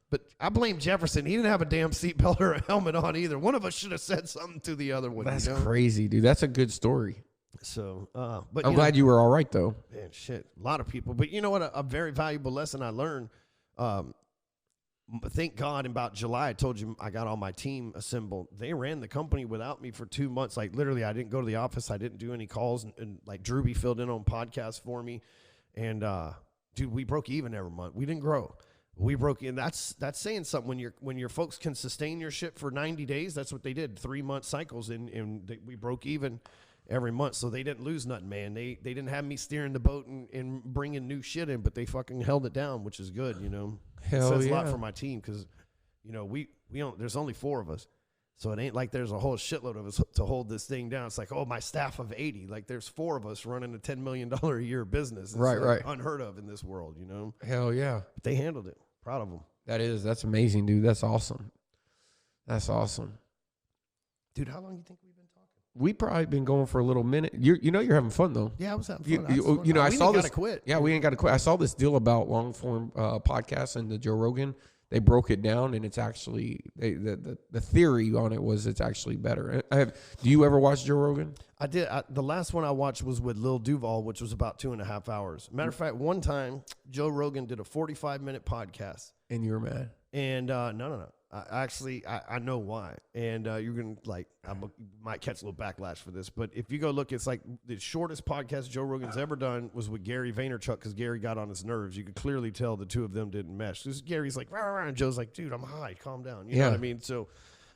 But I blame Jefferson. He didn't have a damn seatbelt or a helmet on either. One of us should have said something to the other one. That's crazy, dude. That's a good story. So, but I'm glad you were all right, though. Man, shit, a lot of people. But you know what? A very valuable lesson I learned. Thank God, in about July, I told you I got all my team assembled. They ran the company without me for 2 months. Like literally, I didn't go to the office. I didn't do any calls. And like Drewby filled in on podcasts for me. And dude, we broke even every month. We didn't grow. We broke in. That's saying something. When your folks can sustain your shit for 90 days, that's what they did. 3-month cycles, and we broke even every month. So they didn't lose nothing, man. They didn't have me steering the boat and bringing new shit in, but they fucking held it down, which is good, you know. Hell It says yeah. a lot for my team because, you know, we don't. There's only 4 of us, so it ain't like there's a whole shitload of us to hold this thing down. It's like, oh, my staff of 80. Like there's 4 of us running a $10 million a year business. It's right. Unheard of in this world, you know. Hell yeah. But they handled it. Proud of them. That's amazing, dude. That's awesome. That's awesome. Dude, how long do you think we've been talking? We probably been going for a little minute. You're having fun though. Yeah, I was having fun. I saw this. Quit. Yeah, we ain't got to quit. I saw this deal about long form podcasts and the Joe Rogan. They broke it down, and it's actually the theory on it was it's actually better. Do you ever watch Joe Rogan? I did. The last one I watched was with Lil Duval, which was about 2.5 hours. Matter of fact, one time Joe Rogan did a 45-minute podcast, and you were mad. And no. I know why. And you're going to, like, you might catch a little backlash for this. But if you go look, it's like the shortest podcast Joe Rogan's ever done was with Gary Vaynerchuk because Gary got on his nerves. You could clearly tell the two of them didn't mesh. Because Gary's like, rah, rah, and Joe's like, dude, I'm high. Calm down. You know what I mean? So,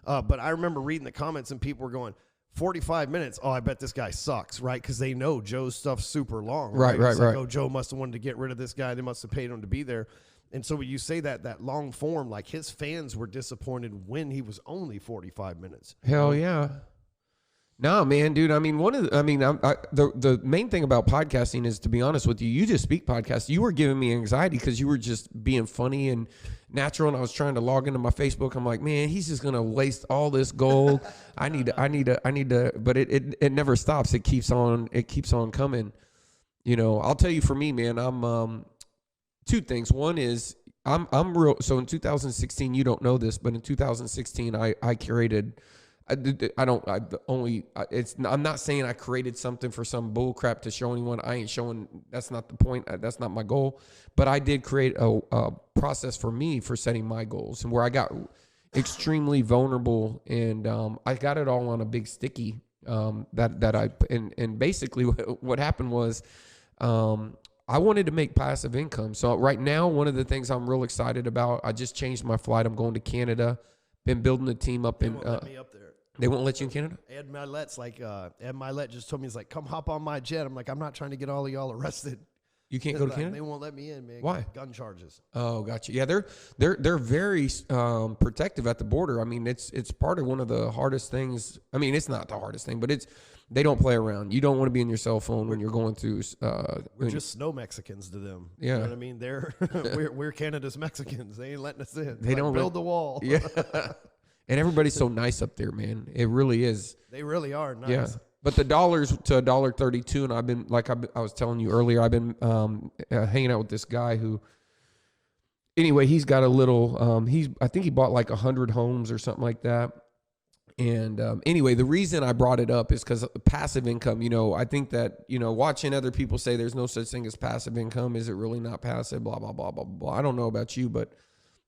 but I remember reading the comments and people were going, 45 minutes. Oh, I bet this guy sucks, right? Because they know Joe's stuff's super long. Right. Like, oh, Joe must have wanted to get rid of this guy. They must have paid him to be there. And so when you say that long form, like his fans were disappointed when he was only 45 minutes. Hell yeah. No, man, dude. I mean, the main thing about podcasting is, to be honest with you, you just speak podcasts. You were giving me anxiety because you were just being funny and natural. And I was trying to log into my Facebook. I'm like, man, he's just going to waste all this gold. I need to, but it never stops. It keeps on coming. You know, I'll tell you, for me, man, I'm, 2 things. One is I'm real. So in 2016, you don't know this, but in 2016, I curated. I'm not saying I created something for some bull crap to show anyone. I ain't showing. That's not the point. That's not my goal. But I did create a process for me for setting my goals, and where I got extremely vulnerable, and I got it all on a big sticky. And basically what happened was. I wanted to make passive income. So right now, one of the things I'm real excited about, I just changed my flight. I'm going to Canada. Been building a team up in. They won't let me up there. They won't let you in Canada? Ed Milet's like, Ed Milet just told me, he's like, come hop on my jet. I'm like, I'm not trying to get all of y'all arrested. You can't go to Canada? They won't let me in, man. Why? Gun charges. Oh, gotcha. Yeah, they're very protective at the border. I mean, it's part of one of the hardest things. I mean, it's not the hardest thing, but they don't play around. You don't want to be in your cell phone when you're going through. We're just snow Mexicans to them. Yeah. You know what I mean? They're we're Canada's Mexicans. They ain't letting us in. They don't build the wall. Yeah. And everybody's so nice up there, man. It really is. They really are nice. Yeah. But the dollar's to $1.32, and I've been I was telling you earlier, I've been hanging out with this guy who. Anyway, he's got a little. I think he bought like 100 homes or something like that. And anyway, the reason I brought it up is because passive income. I think that watching other people say there's no such thing as passive income. Is it really not passive? Blah blah blah blah blah. I don't know about you, but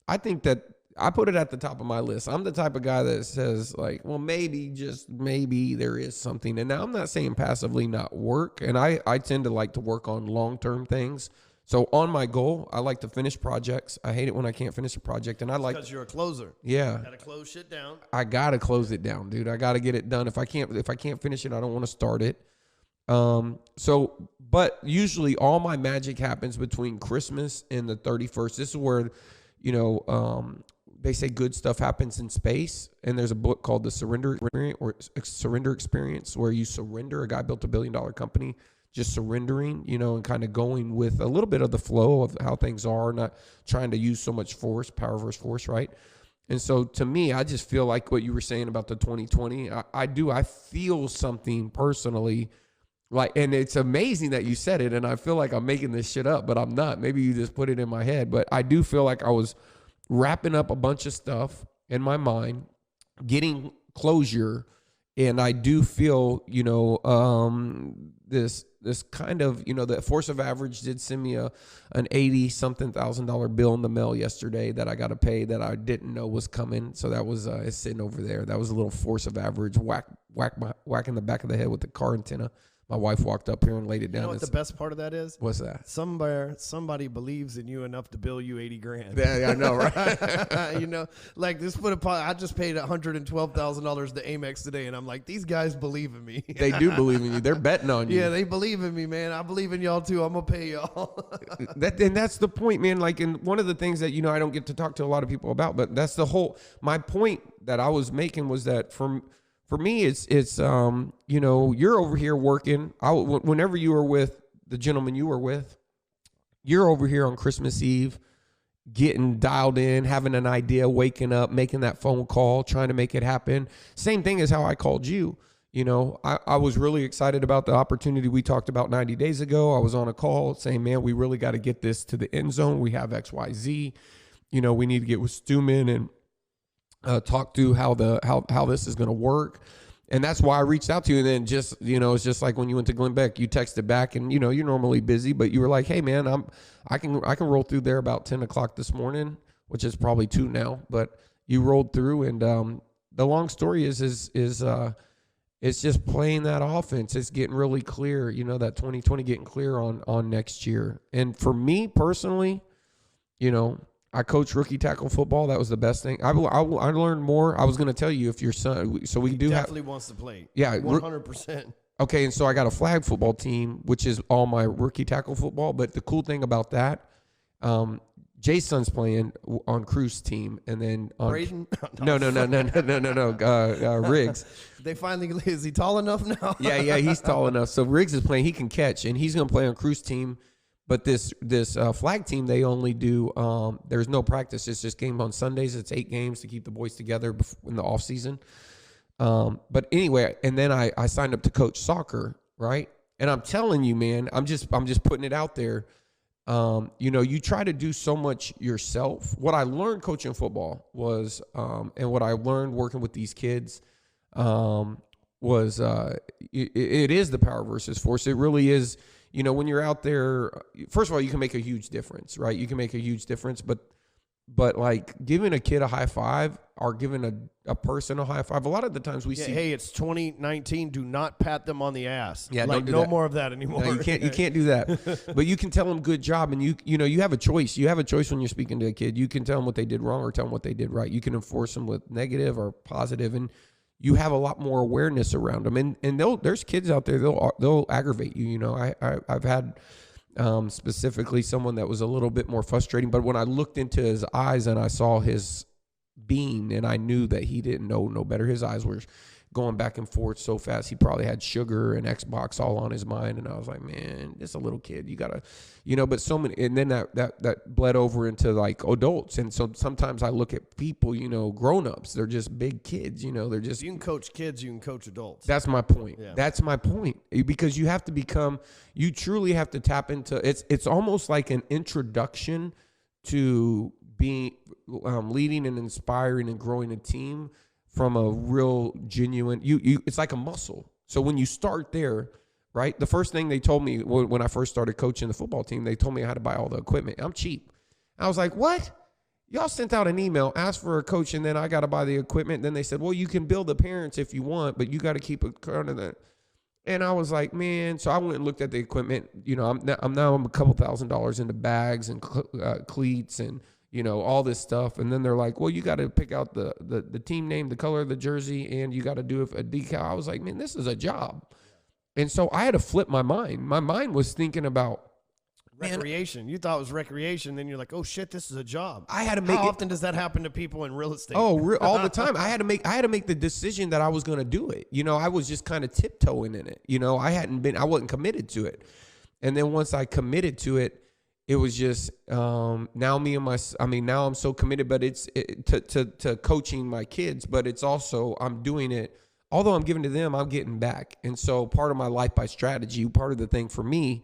I think that. I put it at the top of my list. I'm the type of guy that says like, well, maybe, just maybe there is something. And now I'm not saying passively not work. And I tend to like to work on long-term things. So on my goal, I like to finish projects. I hate it when I can't finish a project. And I like, because you're a closer. Yeah. Got to close shit down. I got to close it down, dude. I got to get it done. If I can't finish it, I don't want to start it. But usually all my magic happens between Christmas and the 31st. This is where, they say good stuff happens in space, and there's a book called The Surrender Experience, where you surrender. A guy built $1 billion company, just surrendering, and kind of going with a little bit of the flow of how things are, not trying to use so much force, power versus force, right? And so to me, I just feel like what you were saying about the 2020, I feel something personally, and it's amazing that you said it, and I feel like I'm making this shit up, but I'm not. Maybe you just put it in my head, but I do feel like I was wrapping up a bunch of stuff in my mind, getting closure, and I do feel, this kind of, the force of average did send me an $80-something thousand bill in the mail yesterday that I got to pay that I didn't know was coming. So that was it's sitting over there. That was a little force of average whack in the back of the head with the car antenna. My wife walked up here and laid it down. You know what the best part of that is? What's that? Somebody believes in you enough to bill you $80,000. Yeah, I know, right? Like this I just paid $112,000 to Amex today, and I'm like, these guys believe in me. They do believe in you. They're betting on you. Yeah, they believe in me, man. I believe in y'all too. I'm gonna pay y'all. That's the point, man. Like, and one of the things that I don't get to talk to a lot of people about, but that's my point that I was making was that for me, it's you're over here working. Whenever you were with the gentleman you were with, you're over here on Christmas Eve, getting dialed in, having an idea, waking up, making that phone call, trying to make it happen. Same thing as how I called you. I was really excited about the opportunity we talked about 90 days ago. I was on a call saying, man, we really got to get this to the end zone. We have XYZ. We need to get with Stewman and talk through how this is going to work. And that's why I reached out to you. And then just, it's just like when you went to Glenn Beck, you texted back and, you're normally busy, but you were like, hey man, I can roll through there about 10 o'clock this morning, which is probably 2 now, but you rolled through. And, the long story is it's just playing that offense. It's getting really clear, that 2020 getting clear on next year. And for me personally, I coach rookie tackle football. That was the best thing. I learned more. I was going to tell you if your son. So we do definitely wants to play. Yeah, 100%. Okay, and so I got a flag football team, which is all my rookie tackle football. But the cool thing about that, Jay's son's playing on Crew's team, and then on Braden? No, Riggs. They finally is he tall enough now? Yeah, he's tall enough. So Riggs is playing. He can catch, and he's going to play on Crew's team. But this flag team, they only do, there's no practice. It's just games on Sundays. It's 8 games to keep the boys together in the off season. But anyway, and then I signed up to coach soccer, right? And I'm telling you, man, I'm just putting it out there. You try to do so much yourself. What I learned coaching football was, and what I learned working with these kids, was it is the power versus force. It really is. When you're out there, first of all, you can make a huge difference, right? You can make a huge difference, but like giving a kid a high five or giving a person a high five, a lot of the times we see. Hey, it's 2019. Do not pat them on the ass. Yeah, like don't do no that. more of that anymore. No, you can't do that. But you can tell them good job, and you have a choice. You have a choice when you're speaking to a kid. You can tell them what they did wrong or tell them what they did right. You can enforce them with negative or positive, and you have a lot more awareness around them. And there's kids out there, they'll aggravate you. I've had specifically someone that was a little bit more frustrating. But when I looked into his eyes and I saw his being, and I knew that he didn't know no better. His eyes were going back and forth so fast. He probably had sugar and Xbox all on his mind. And I was like, man, just a little kid. You gotta, but so many. And then that bled over into like adults. And so sometimes I look at people, grown-ups. They're just big kids. They're just. You can coach kids. You can coach adults. That's my point. Yeah. That's my point. Because you have to become. You truly have to tap into. It's almost like an introduction to being leading and inspiring and growing a team from a real genuine, it's like a muscle. So when you start there, right, the first thing they told me when I first started coaching the football team, they told me I had to buy all the equipment. I'm cheap. I was like, what? Y'all sent out an email, asked for a coach, and then I got to buy the equipment. Then they said, well, you can bill the parents if you want, but you got to keep a current of that. And I was like, man, so I went and looked at the equipment. I'm a couple $1,000s into bags and cleats and all this stuff. And then they're like, well, you got to pick out the team name, the color of the jersey, and you got to do a decal. I was like, man, this is a job. And so I had to flip my mind. My mind was thinking about recreation. You thought it was recreation. Then you're like, oh shit, this is a job. I had to make How often does that happen to people in real estate? Oh, all the time. I had to make the decision that I was going to do it. I was just kind of tiptoeing in it. I wasn't committed to it. And then once I committed to it, it was just now I'm so committed, but it's to coaching my kids, but it's also I'm doing it. Although I'm giving to them, I'm getting back. And so part of my life by strategy, part of the thing for me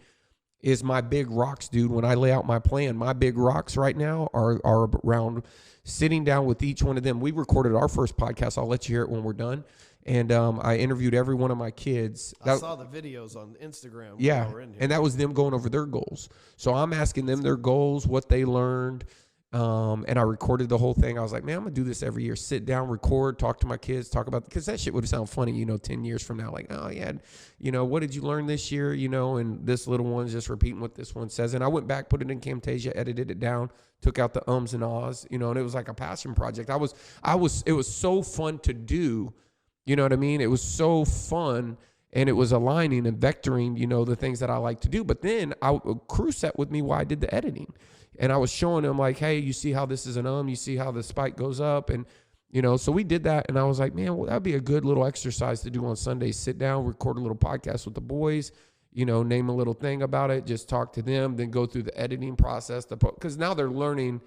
is my big rocks, dude. When I lay out my plan, my big rocks right now are around sitting down with each one of them. We recorded our first podcast. I'll let you hear it when we're done. And I interviewed every one of my kids. I saw the videos on Instagram. Yeah, and that was them going over their goals. So I'm asking them their goals, what they learned, and I recorded the whole thing. I was like, man, I'm going to do this every year. Sit down, record, talk to my kids, talk about – because that shit would sound funny, 10 years from now. Like, oh, yeah, what did you learn this year, and this little one's just repeating what this one says. And I went back, put it in Camtasia, edited it down, took out the ums and ahs, and it was like a passion project. It was so fun to do. You know what I mean? It was so fun, and it was aligning and vectoring, the things that I like to do. But then Crew sat with me while I did the editing, and I was showing him like, hey, you see how this is you see how the spike goes up, and so we did that, and I was like, man, well, that'd be a good little exercise to do on Sundays. Sit down, record a little podcast with the boys, name a little thing about it, just talk to them, then go through the editing process, because now they're learning,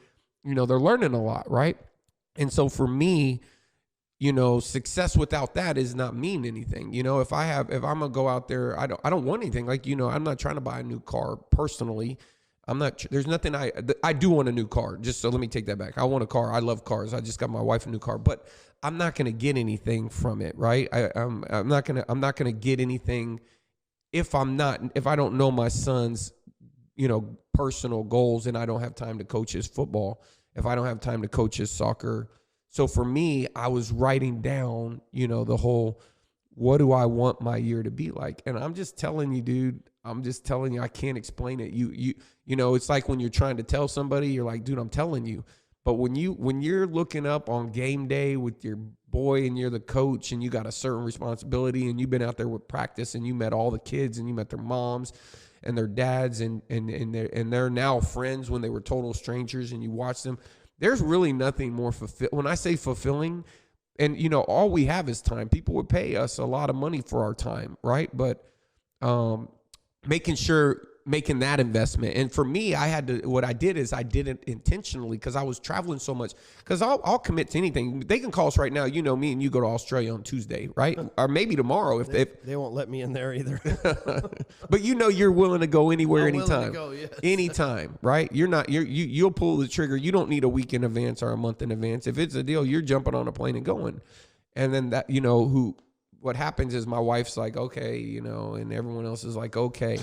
they're learning a lot, right? And so for me, success without that is not mean anything. If I'm gonna go out there, I don't want anything. Like, I'm not trying to buy a new car personally. There's nothing I do want a new car. Just so let me take that back. I want a car. I love cars. I just got my wife a new car, but I'm not gonna get anything from it, right? I'm not gonna get anything if I don't know my son's, personal goals, and I don't have time to coach his football. If I don't have time to coach his soccer. So for me, I was writing down, the whole, what do I want my year to be like? And I'm just telling you, dude, I can't explain it. It's like when you're trying to tell somebody, you're like, dude, I'm telling you. But when you're looking up on game day with your boy and you're the coach and you got a certain responsibility and you've been out there with practice and you met all the kids and you met their moms and their dads and they're now friends when they were total strangers, and you watch them. There's really nothing more fulfilling. When I say fulfilling, and, all we have is time. People would pay us a lot of money for our time, right? But making that investment. And for me, what I did is I did it intentionally because I was traveling so much. Because I'll commit to anything. They can call us right now. Me and you go to Australia on Tuesday, right? Or maybe tomorrow if they won't let me in there either. But you're willing to go anywhere, I'm anytime. Willing to go, yes. Anytime, right? You'll pull the trigger. You don't need a week in advance or a month in advance. If it's a deal, you're jumping on a plane and going. And then that, what happens is my wife's like, okay, and everyone else is like, okay.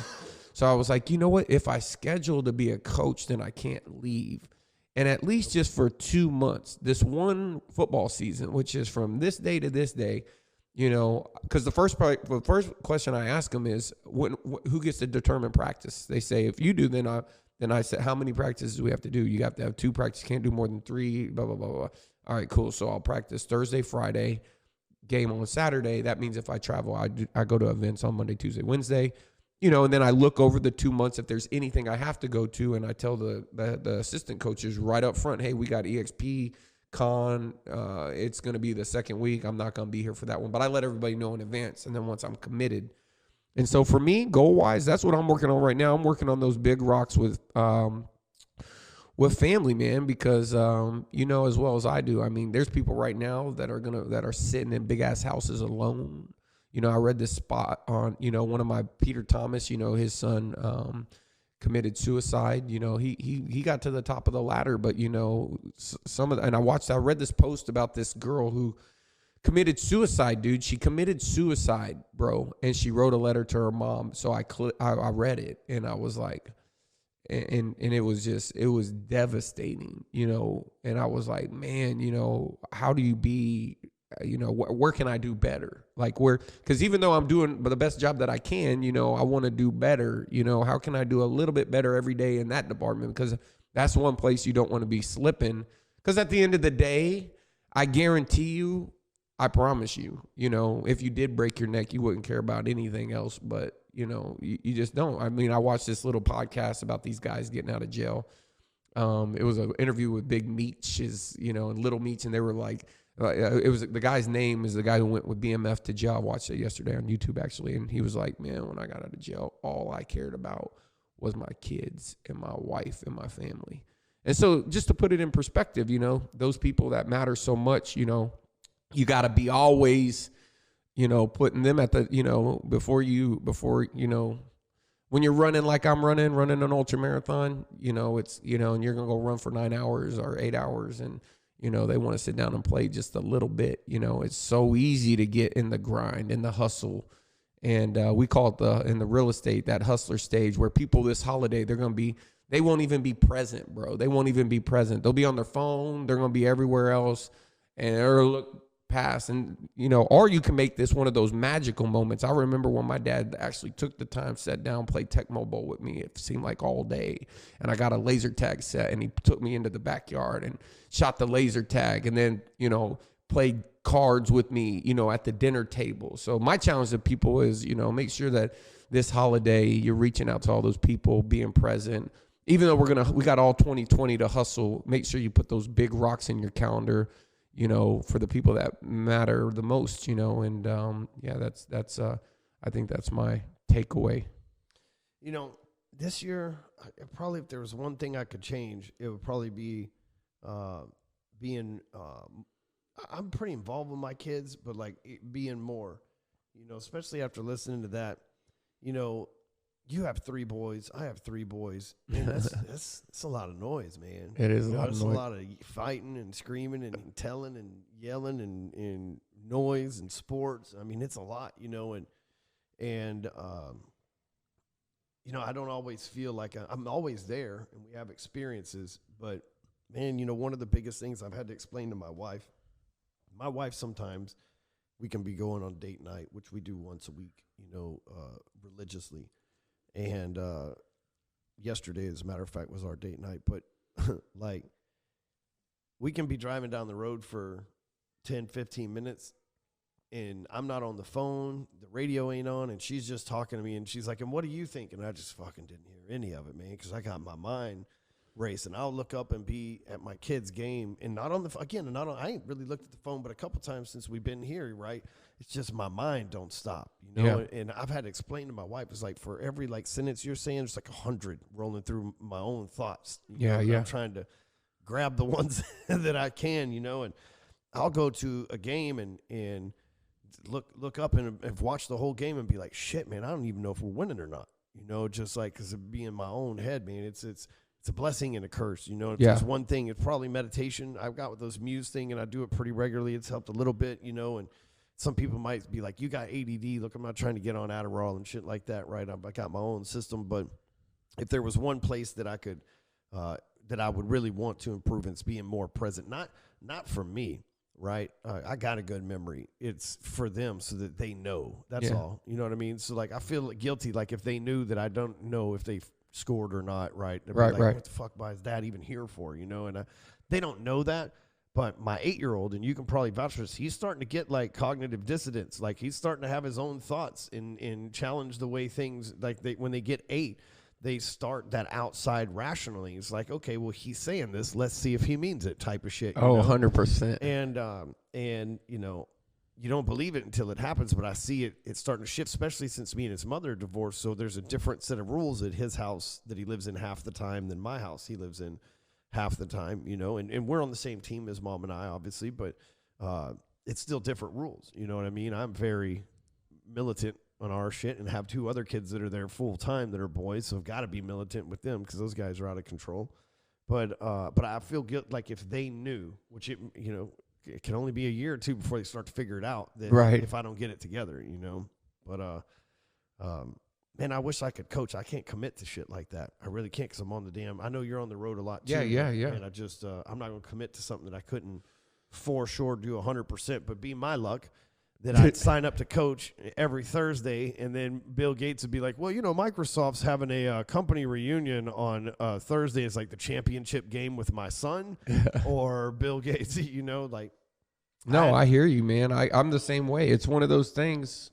So I was like, you know what? If I schedule to be a coach, then I can't leave. And at least just for 2 months, this one football season, which is from this day to this day, because the first question I ask them is, who gets to determine practice? They say, if you do, then I said, how many practices do we have to do? You have to have 2 practices, can't do more than 3, blah, blah, blah, blah. All right, cool. So I'll practice Thursday, Friday, game on Saturday. That means if I travel, I go to events on Monday, Tuesday, Wednesday. you know, and then I look over the 2 months if there's anything I have to go to, and I tell the assistant coaches right up front, hey, we got EXP Con. It's going to be the second week. I'm not going to be here for that one, but I let everybody know in advance, and then once I'm committed. And so for me, goal-wise, that's what I'm working on right now. I'm working on those big rocks with family, man, because you know as well as I do. I mean, there's people right now that are sitting in big ass houses alone. You know, I read this spot on, you know, one of my Peter Thomas, you know, his son committed suicide. You know, he got to the top of the ladder, but you know, and I read this post about this girl who committed suicide, dude. She committed suicide, bro, and she wrote a letter to her mom. So I read it, and I was like, and it was devastating, you know. And I was like, man, you know, how do you be, you know, where can I do better? Like because even though I'm doing the best job that I can, you know, I want to do better. You know, how can I do a little bit better every day in that department? Because that's one place you don't want to be slipping. Because at the end of the day, I guarantee you, I promise you, you know, if you did break your neck, you wouldn't care about anything else. But, you know, you just don't. I mean, I watched this little podcast about these guys getting out of jail. It was an interview with Big Meech, you know, and Little Meech, and they were like, it was the guy's name is the guy who went with BMF to jail. I watched it yesterday on YouTube, actually, and he was like, man, when I got out of jail, all I cared about was my kids and my wife and my family. And so just to put it in perspective, you know, those people that matter so much, you know, you got to be always, you know, putting them at the, you know, before, you know, when you're running like I'm running an ultra marathon, you know, it's, you know, and you're going to go run for 9 hours or 8 hours, and, you know, they want to sit down and play just a little bit. You know, it's so easy to get in the grind, in the hustle. And we call it in the real estate, that hustler stage, where people this holiday, they won't even be present, bro. They won't even be present. They'll be on their phone. They're going to be everywhere else, and they'll look past. And, you know, or you can make this one of those magical moments. I remember when my dad actually took the time, sat down, played Tecmo Bowl with me. It seemed like all day. And I got a laser tag set, and he took me into the backyard and shot the laser tag, and then, you know, played cards with me, you know, at the dinner table. So my challenge to people is, you know, make sure that this holiday you're reaching out to all those people, being present. Even though we got all 2020 to hustle, make sure you put those big rocks in your calendar, you know, for the people that matter the most, you know. And yeah, that's I think that's my takeaway. You know, this year, probably if there was one thing I could change, it would probably be being. I'm pretty involved with my kids, but like being more, you know, especially after listening to that. You know, you have 3 boys, I have 3 boys. Man, that's a lot of noise, man. It is a lot of noise. noise. A lot of fighting and screaming and telling and yelling and noise and sports. I mean, it's a lot, you know, and you know, I don't always feel like I'm always there, and we have experiences, but man, you know, one of the biggest things I've had to explain to my wife sometimes, we can be going on date night, which we do once a week, you know, religiously. And yesterday, as a matter of fact, was our date night. But like, we can be driving down the road for 10, 15 minutes, and I'm not on the phone, the radio ain't on, and she's just talking to me, and she's like, and what do you think? And I just fucking didn't hear any of it, man, because I got my mind racing. I'll look up and be at my kid's game, and not on I ain't really looked at the phone, but a couple times since we've been here, right? It's just my mind don't stop, you know? Yeah. And I've had to explain to my wife, it's like for every like sentence you're saying, there's like 100 rolling through my own thoughts. Yeah. I'm trying to grab the ones that I can, you know, and I'll go to a game and look up and watch the whole game and be like, shit, man, I don't even know if we're winning or not, you know, just like, because of being in my own head, man, it's a blessing and a curse, you know. If there's one thing, it's probably meditation. I've got with those Muse thing, and I do it pretty regularly. It's helped a little bit, you know. And some people might be like, "You got ADD. Look, I'm not trying to get on Adderall and shit like that, right? I got my own system." But if there was one place that I could, that I would really want to improve, it's being more present. Not for me, right? I got a good memory. It's for them so that they know. That's all. You know what I mean? So like, I feel guilty. Like if they knew that I don't know if they scored or not, right? They'd be like, what the fuck is Dad even here for, you know? And they don't know that, But my 8-year-old, and you can probably vouch for this, he's starting to get like cognitive dissonance. Like he's starting to have his own thoughts and challenge the way things, like when they get 8, they start that outside rationally. It's like, okay, well, he's saying this. Let's see if he means it type of shit. Oh, 100%. And, you know, you don't believe it until it happens, but I see it's starting to shift, especially since me and his mother are divorced. So there's a different set of rules at his house that he lives in half the time than my house he lives in half the time, you know, and we're on the same team as Mom and I, obviously, but it's still different rules. You know what I mean? I'm very militant on our shit and have 2 other kids that are there full time that are boys, so I've got to be militant with them because those guys are out of control. But I feel good, like if they knew, which it, you know, it can only be a year or 2 before they start to figure it out. That right. If I don't get it together, you know. But man, I wish I could coach. I can't commit to shit like that. I really can't because I'm on the damn. I know you're on the road a lot too. Yeah. And I just I'm not going to commit to something that I couldn't for sure do 100%. But be my luck that I'd sign up to coach every Thursday, and then Bill Gates would be like, well, you know, Microsoft's having a company reunion on Thursday. It's like the championship game with my son or Bill Gates, you know, like. No, I hear you, man. I'm the same way. It's one of those things,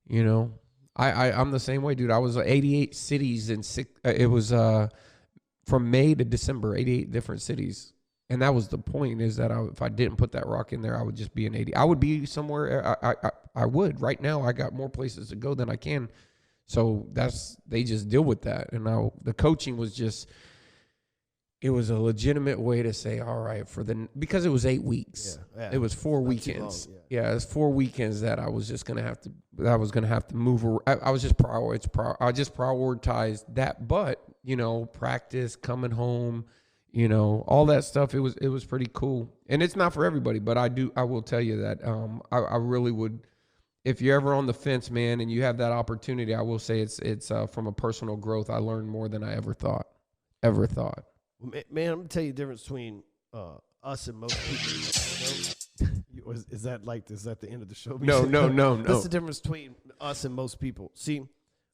you know, I'm the same way, dude. I was 88 cities in it was from May to December, 88 different cities. And that was the point, is that if I didn't put that rock in there, I would just be an 80. I would be somewhere. I would. Right now, I got more places to go than I can. So they just deal with that. And now the coaching was just, it was a legitimate way to say, all right, because it was 8 weeks. Yeah. It was 4 weekends. Long, yeah, it was 4 weekends that I was just going to have to, move around. I just prioritized that. But, you know, practice, coming home, you know, all that stuff, it was pretty cool. And it's not for everybody, but I will tell you that I really would, if you're ever on the fence, man, and you have that opportunity, I will say it's from a personal growth. I learned more than I ever thought. Man, I'm going to tell you the difference between us and most people. You know? Is that the end of the show? No. That's the difference between us and most people. See,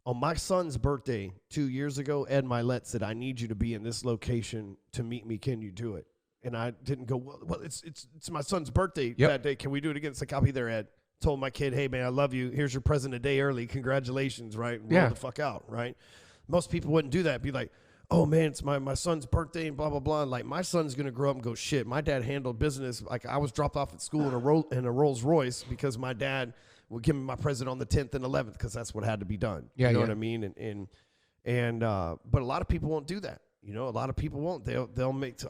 on my son's birthday 2 years ago, Ed Milet said, I need you to be in this location to meet me. Can you do it? And I didn't go, well, it's my son's birthday that day. Can we do it again? It's like, I'll be there, Ed. Told my kid, hey, man, I love you. Here's your present a day early. Congratulations, right? Roll the fuck out, right? Most people wouldn't do that. Be like, oh, man, it's my son's birthday and blah, blah, blah. Like, my son's going to grow up and go, shit, my dad handled business. Like, I was dropped off at school in a Rolls Royce because my dad would give me my present on the 10th and 11th because that's what had to be done. You know what I mean? But a lot of people won't do that. You know, a lot of people won't. They'll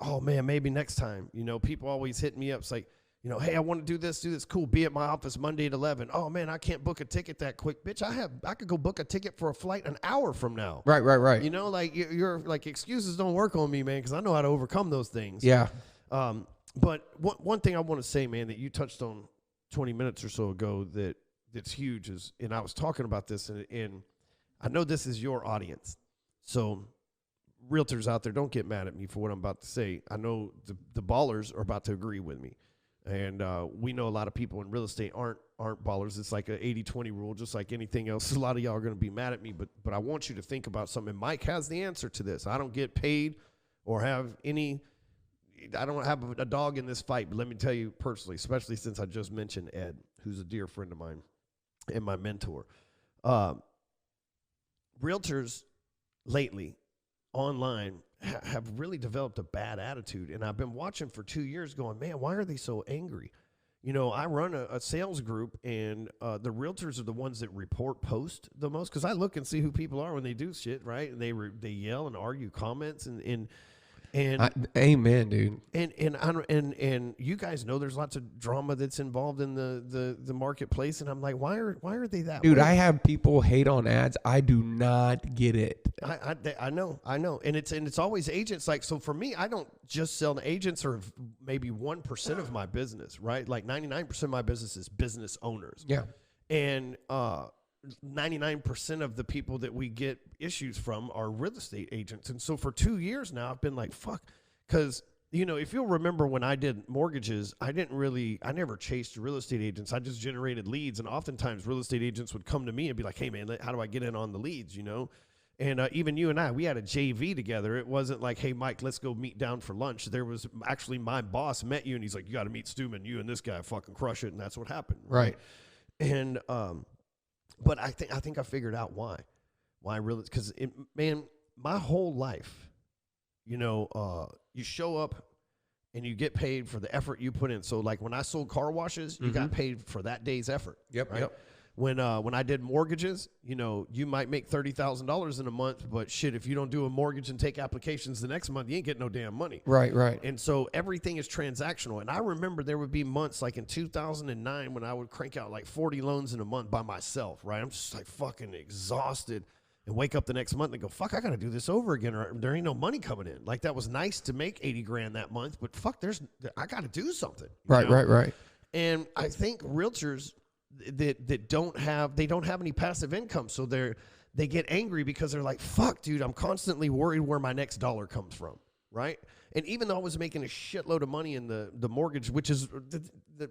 oh, man, maybe next time. You know, people always hit me up. It's like, you know, hey, I want to do this. Cool. Be at my office Monday at 11. Oh, man, I can't book a ticket that quick. Bitch, I could go book a ticket for a flight an hour from now. Right. You know, like you're like, excuses don't work on me, man, because I know how to overcome those things. Yeah. But one thing I want to say, man, that you touched on 20 minutes or so ago that's huge is, and I was talking about this, and I know this is your audience. So realtors out there, don't get mad at me for what I'm about to say. I know the ballers are about to agree with me. And we know a lot of people in real estate aren't ballers. It's like an 80-20 rule, just like anything else. A lot of y'all are going to be mad at me, but I want you to think about something. Mike has the answer to this. I don't get paid or have I don't have a dog in this fight, but let me tell you personally, especially since I just mentioned Ed, who's a dear friend of mine and my mentor. Realtors lately online have really developed a bad attitude. And I've been watching for 2 years going, man, why are they so angry? You know, I run a sales group, and the realtors are the ones that report post the most, because I look and see who people are when they do shit, right? And they yell and argue comments and amen, dude. And you guys know there's lots of drama that's involved in the marketplace, and I'm like, why are they that? Dude, way? I have people hate on ads. I do not get it. I know, and it's always agents. Like, so for me, I don't just sell to agents, or maybe 1% of my business, right? Like 99% of my business is business owners. Yeah, and 99% of the people that we get issues from are real estate agents. And so for 2 years now, I've been like, fuck, because, you know, if you'll remember when I did mortgages, I never chased real estate agents. I just generated leads. And oftentimes real estate agents would come to me and be like, hey, man, how do I get in on the leads, you know? And even you and I, we had a JV together. It wasn't like, hey, Mike, let's go meet down for lunch. There was actually my boss met you, and he's like, you got to meet Stewman. You and this guy fucking crush it, and that's what happened. Right. And but I think I figured out why. Why really? Because, man, my whole life, you know, you show up and you get paid for the effort you put in. So, like, when I sold car washes, you got paid for that day's effort. Yep, right? yep. When I did mortgages, you know, you might make $30,000 in a month, but shit, if you don't do a mortgage and take applications the next month, you ain't getting no damn money. Right, right. And so everything is transactional. And I remember there would be months like in 2009 when I would crank out like 40 loans in a month by myself, right? I'm just like fucking exhausted and wake up the next month and go, fuck, I got to do this over again, or there ain't no money coming in. Like, that was nice to make 80 grand that month, but fuck, I got to do something. Right, right, right. And I think realtors that don't have any passive income, so they get angry because they're like, fuck, dude, I'm constantly worried where my next dollar comes from, right? And even though I was making a shitload of money in the mortgage, which is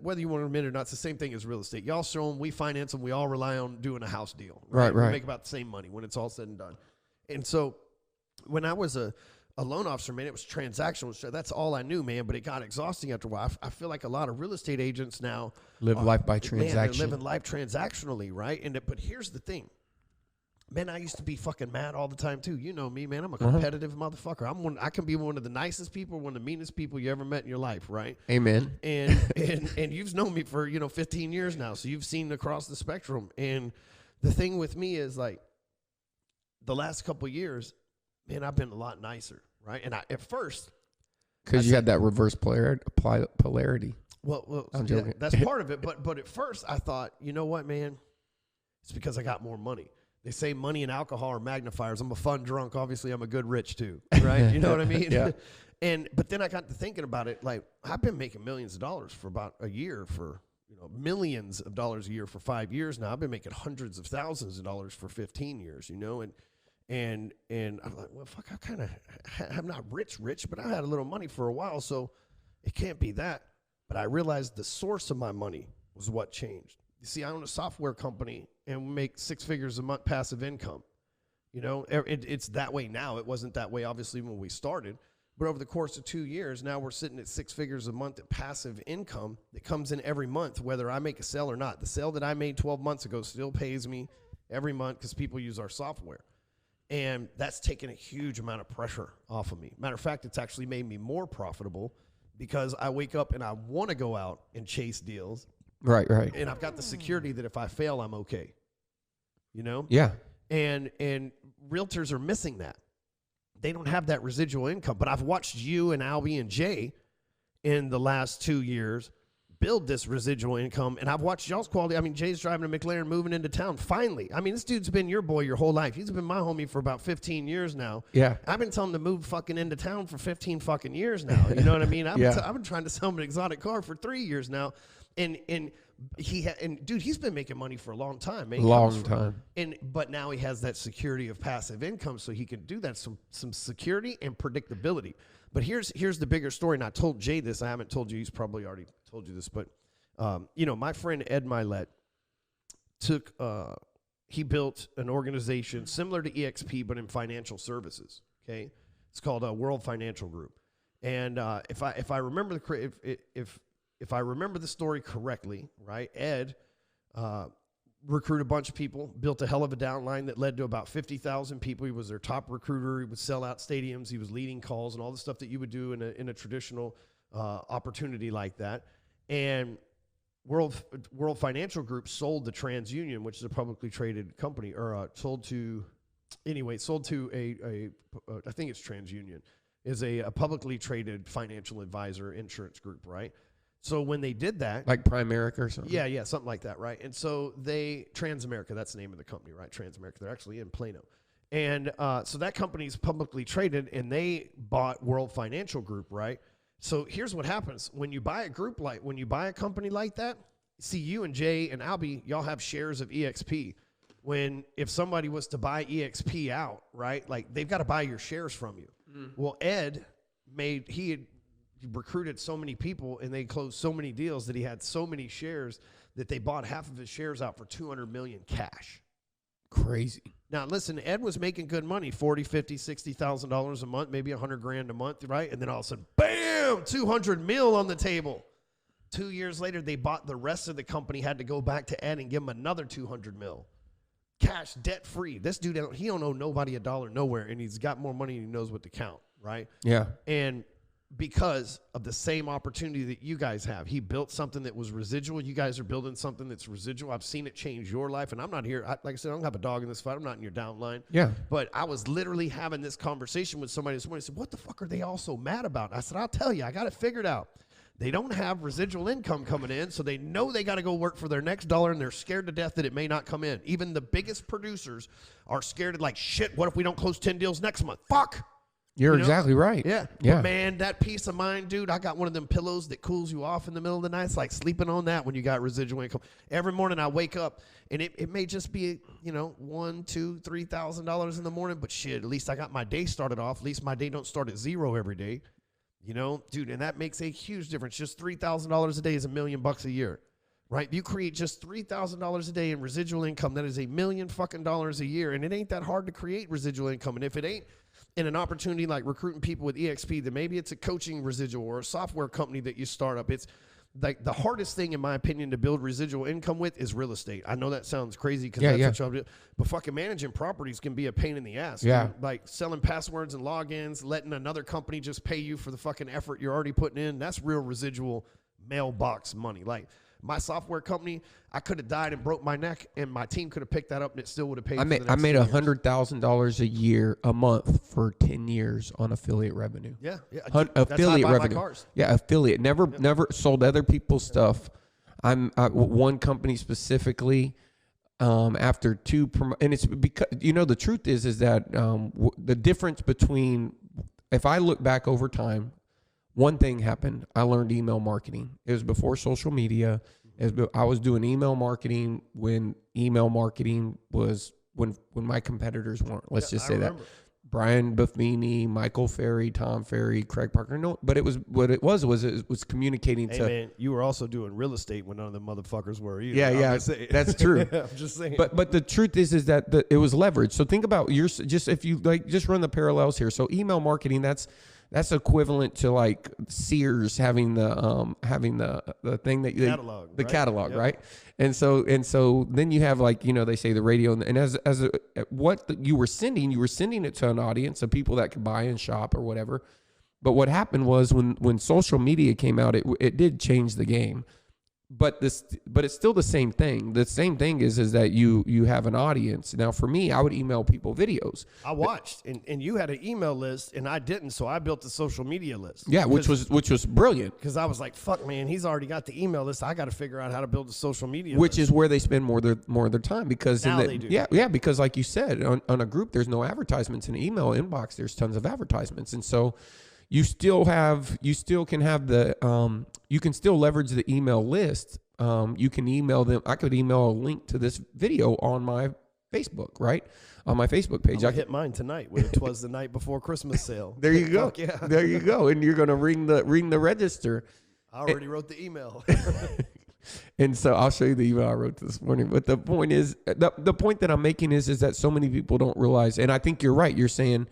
whether you want to admit it or not, it's the same thing as real estate. Y'all show them, we finance them, we all rely on doing a house deal, right? We make about the same money when it's all said and done. And so when I was a loan officer, man, it was transactional. So that's all I knew, man, but it got exhausting after a while. I feel like a lot of real estate agents now live life by transaction. Man, they're living life transactionally, right? But here's the thing. Man, I used to be fucking mad all the time too. You know me, man. I'm a competitive motherfucker. I can be one of the nicest people, one of the meanest people you ever met in your life, right? Amen. And you've known me for, 15 years now, so you've seen across the spectrum. And the thing with me is, like, the last couple of years, man, I've been a lot nicer, right? And at first, because you had that reverse polarity. Well, I'm joking. Yeah, that's part of it. But at first, I thought, you know what, man? It's because I got more money. They say money and alcohol are magnifiers. I'm a fun drunk. Obviously, I'm a good rich too, right? You know what I mean? Yeah. But then I got to thinking about it. Like, I've been making millions of dollars for about a year, for millions of dollars a year for 5 years now. I've been making hundreds of thousands of dollars for 15 years. And I'm like, well, fuck, I'm not rich, but I had a little money for a while, so it can't be that. But I realized the source of my money was what changed. You see, I own a software company, and we make 6 figures a month passive income. It's that way now. It wasn't that way, obviously, when we started. But over the course of 2 years, now we're sitting at 6 figures a month at passive income that comes in every month, whether I make a sale or not. The sale that I made 12 months ago still pays me every month because people use our software. And that's taken a huge amount of pressure off of me. Matter of fact, it's actually made me more profitable because I wake up and I want to go out and chase deals. Right, right. And I've got the security that if I fail, I'm okay. Yeah. And realtors are missing that. They don't have that residual income. But I've watched you and Albie and Jay in the last 2 years build this residual income, and I've watched y'all's quality. I mean, Jay's driving a McLaren, moving into town. Finally, I mean, this dude's been your boy your whole life. He's been my homie for about 15 years now. Yeah, I've been telling him to move fucking into town for 15 fucking years now. You know what I mean? I've been trying to sell him an exotic car for 3 years now, and dude, he's been making money for a long time. Man. Long time. But now he has that security of passive income, so he can do that, some security and predictability. But here's the bigger story, and I told Jay this. I haven't told you. He's probably already told you this. But, my friend Ed Milet he built an organization similar to EXP, but in financial services, okay? It's called World Financial Group. And if I remember if I remember the story correctly, right, Ed recruited a bunch of people, built a hell of a downline that led to about 50,000 people. He was their top recruiter. He would sell out stadiums. He was leading calls and all the stuff that you would do in a traditional opportunity like that. And World Financial Group sold to TransUnion, which is a publicly traded company, or sold to I think it's TransUnion, is a publicly traded financial advisor insurance group, right? So when they did that, like Primerica or something. Yeah, something like that, right? And so Transamerica, that's the name of the company, right? Transamerica, they're actually in Plano. And so that company's publicly traded, and they bought World Financial Group, right? So here's what happens. When you buy a company like that, see, you and Jay and Albie, y'all have shares of EXP. If somebody was to buy EXP out, right, like they've got to buy your shares from you. Well, Ed he recruited so many people, and they closed so many deals that he had so many shares that they bought half of his shares out for $200 million cash. Crazy. Now, listen, Ed was making good money, $40,000, $50,000, $60,000 a month, maybe $100,000 a month, right? And then all of a sudden, bam, 200 mil on the table. 2 years later, they bought the rest of the company, had to go back to Ed and give him another 200 mil. Cash, debt free. This dude, he don't owe nobody a dollar nowhere, and he's got more money and he knows what to count, right? Yeah. And because of the same opportunity that you guys have, he built something that was residual. You guys are building something that's residual. I've seen it change your life, and I'm not here. Like I said, I don't have a dog in this fight. I'm not in your downline. Yeah. But I was literally having this conversation with somebody this morning. I said, what the fuck are they all so mad about? I said, I'll tell you. I got it figured out. They don't have residual income coming in, so they know they got to go work for their next dollar, and they're scared to death that it may not come in. Even the biggest producers are scared of, like, shit, what if we don't close 10 deals next month? Fuck. You're exactly right. Yeah. Yeah. But man, that peace of mind, dude, I got one of them pillows that cools you off in the middle of the night. It's like sleeping on that when you got residual income. Every morning I wake up, and it may just be, $1,000, $2,000, $3,000 in the morning, but shit, at least I got my day started off. At least my day don't start at zero every day. Dude, and that makes a huge difference. Just $3,000 a day is $1 million a year, right? You create just $3,000 a day in residual income. That is $1 million fucking dollars a year, and it ain't that hard to create residual income. And if it ain't in an opportunity like recruiting people with EXP, then maybe it's a coaching residual or a software company that you start up. It's like the hardest thing, in my opinion, to build residual income with is real estate. I know that sounds crazy because that's what y'all do, but fucking managing properties can be a pain in the ass. Yeah. Dude. Like selling passwords and logins, letting another company just pay you for the fucking effort you're already putting in. That's real residual mailbox money. Like my software company, I could have died and broke my neck, and my team could have picked that up, and it still would have paid. I made $100,000 a month for 10 years on affiliate revenue. Yeah, Affiliate revenue. Yeah, affiliate. Never sold other people's stuff. One company specifically. After two, and it's because the truth is that the difference between, if I look back over time, one thing happened. I learned email marketing. It was before social media. I was doing email marketing when email marketing was when my competitors weren't. Let's just say that. Brian Buffini, Michael Ferry, Tom Ferry, Craig Parker. No, but it was communicating to. Man, you were also doing real estate when none of the motherfuckers were either. Yeah, that's true. I'm just saying. But the truth is that it was leverage. So think about if you just run the parallels here. So email marketing, that's equivalent to like Sears having the thing that catalog, catalog, right? And so then you have they say the radio, and as you were sending it to an audience of people that could buy and shop or whatever. But what happened was when social media came out, it did change the game. But it's still the same thing. The same thing is that you have an audience. Now, for me, I would email people videos. I watched, and you had an email list, and I didn't, so I built a social media list. Yeah, which was brilliant. Because I was like, "Fuck, man, he's already got the email list. I got to figure out how to build a social media." Which is where they spend more of their time because now they do. Yeah, because like you said, on a group, there's no advertisements. In an email inbox, there's tons of advertisements, and so. You can still leverage the email list. You can email them. I could email a link to this video on my Facebook, right? On my Facebook page. I hit mine tonight when it was the night before Christmas sale. There you go. Yeah. There you go. And you're going to ring the register. I already wrote the email. And so I'll show you the email I wrote this morning. But the point is, the point that I'm making is that so many people don't realize, and I think you're right. You're saying,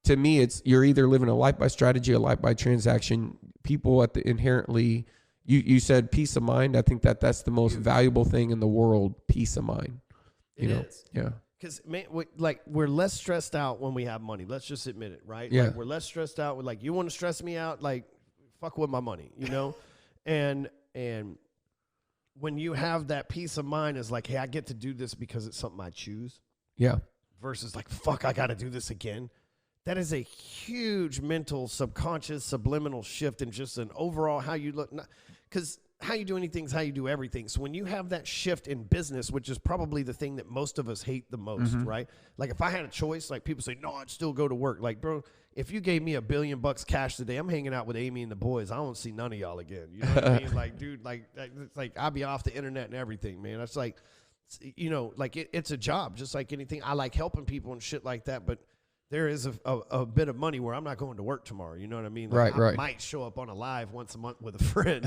to me, you're either living a life by strategy or life by transaction. People inherently, you said peace of mind. I think that's the most valuable thing in the world, peace of mind. It is. Yeah. Because we're less stressed out when we have money. Let's just admit it, right? Yeah. Like, we're less stressed out. We're you want to stress me out? Fuck with my money, and when you have that peace of mind, is hey, I get to do this because it's something I choose. Yeah. Versus fuck, I got to do this again. That is a huge mental, subconscious, subliminal shift in just an overall how you look. Because how you do anything is how you do everything. So when you have that shift in business, which is probably the thing that most of us hate the most, right? If I had a choice, people say, no, I'd still go to work. Bro, if you gave me $1 billion cash today, I'm hanging out with Amy and the boys. I won't see none of y'all again. You know what I mean? Dude, it's I'll be off the internet and everything, man. It's it's a job, just like anything. I like helping people and shit like that, but there is a bit of money where I'm not going to work tomorrow. You know what I mean? Right. I might show up on a live once a month with a friend,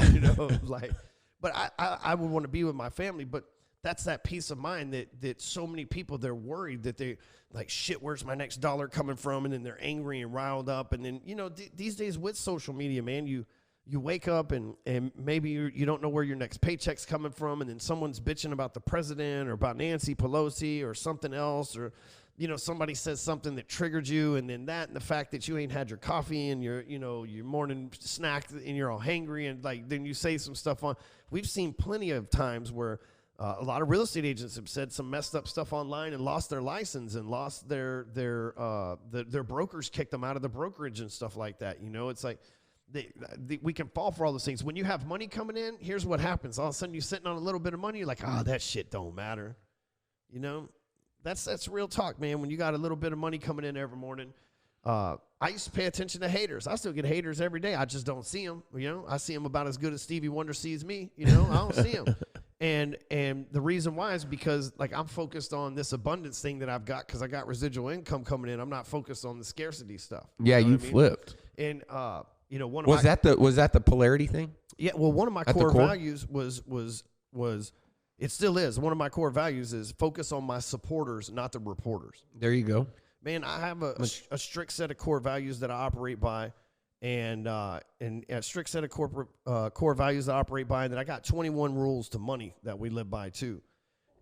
but I would want to be with my family. But that's that peace of mind that so many people, they're worried that they like, shit, where's my next dollar coming from? And then they're angry and riled up. And then, you know, these days with social media, man, you wake up and maybe you don't know where your next paycheck's coming from. And then someone's bitching about the president or about Nancy Pelosi or something else, or, you know, somebody says something that triggered you. And then that, and the fact that you ain't had your coffee and your morning snack and you're all hangry, and like, then you say some stuff on. We've seen plenty of times where a lot of real estate agents have said some messed up stuff online and lost their license and lost their brokers, kicked them out of the brokerage and stuff like that. You know, it's like we can fall for all those things. When you have money coming in, here's what happens. All of a sudden you're sitting on a little bit of money. You're like, that shit don't matter. You know, that's real talk, man. When you got a little bit of money coming in every morning. I used to pay attention to haters. I still get haters every day. I just don't see them. You know, I see them about as good as Stevie Wonder sees me. You know, I don't see them. And the reason why is because, like, I'm focused on this abundance thing that I've got because I got residual income coming in. I'm not focused on the scarcity stuff. Yeah, you flipped. And you know, was that the polarity thing? Yeah. Well, one of my core values was it still is. One of my core values is focus on my supporters, not the reporters. There you go. Man, I have a strict set of core values that I operate by. And a strict set of core values that I operate by, and then I got 21 rules to money that we live by too.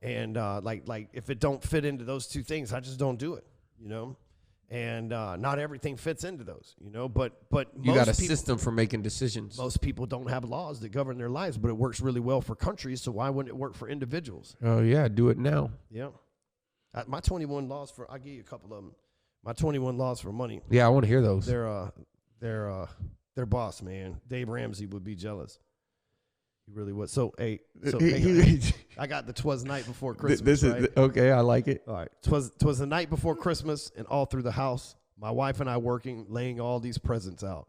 And like if it don't fit into those two things, I just don't do it, you know. And not everything fits into those, you know. But you got a system for making decisions. Most people don't have laws that govern their lives, but it works really well for countries. So why wouldn't it work for individuals? Oh yeah, do it now. Yeah, my 21 laws for, I'll give you a couple of them. My 21 laws for money. Yeah, I want to hear those. Their boss, man, Dave Ramsey, would be jealous. He really would. So, I got the 'twas night before Christmas. This is right? Okay. I like it. All right. 'Twas the night before Christmas, and all through the house, my wife and I working, laying all these presents out.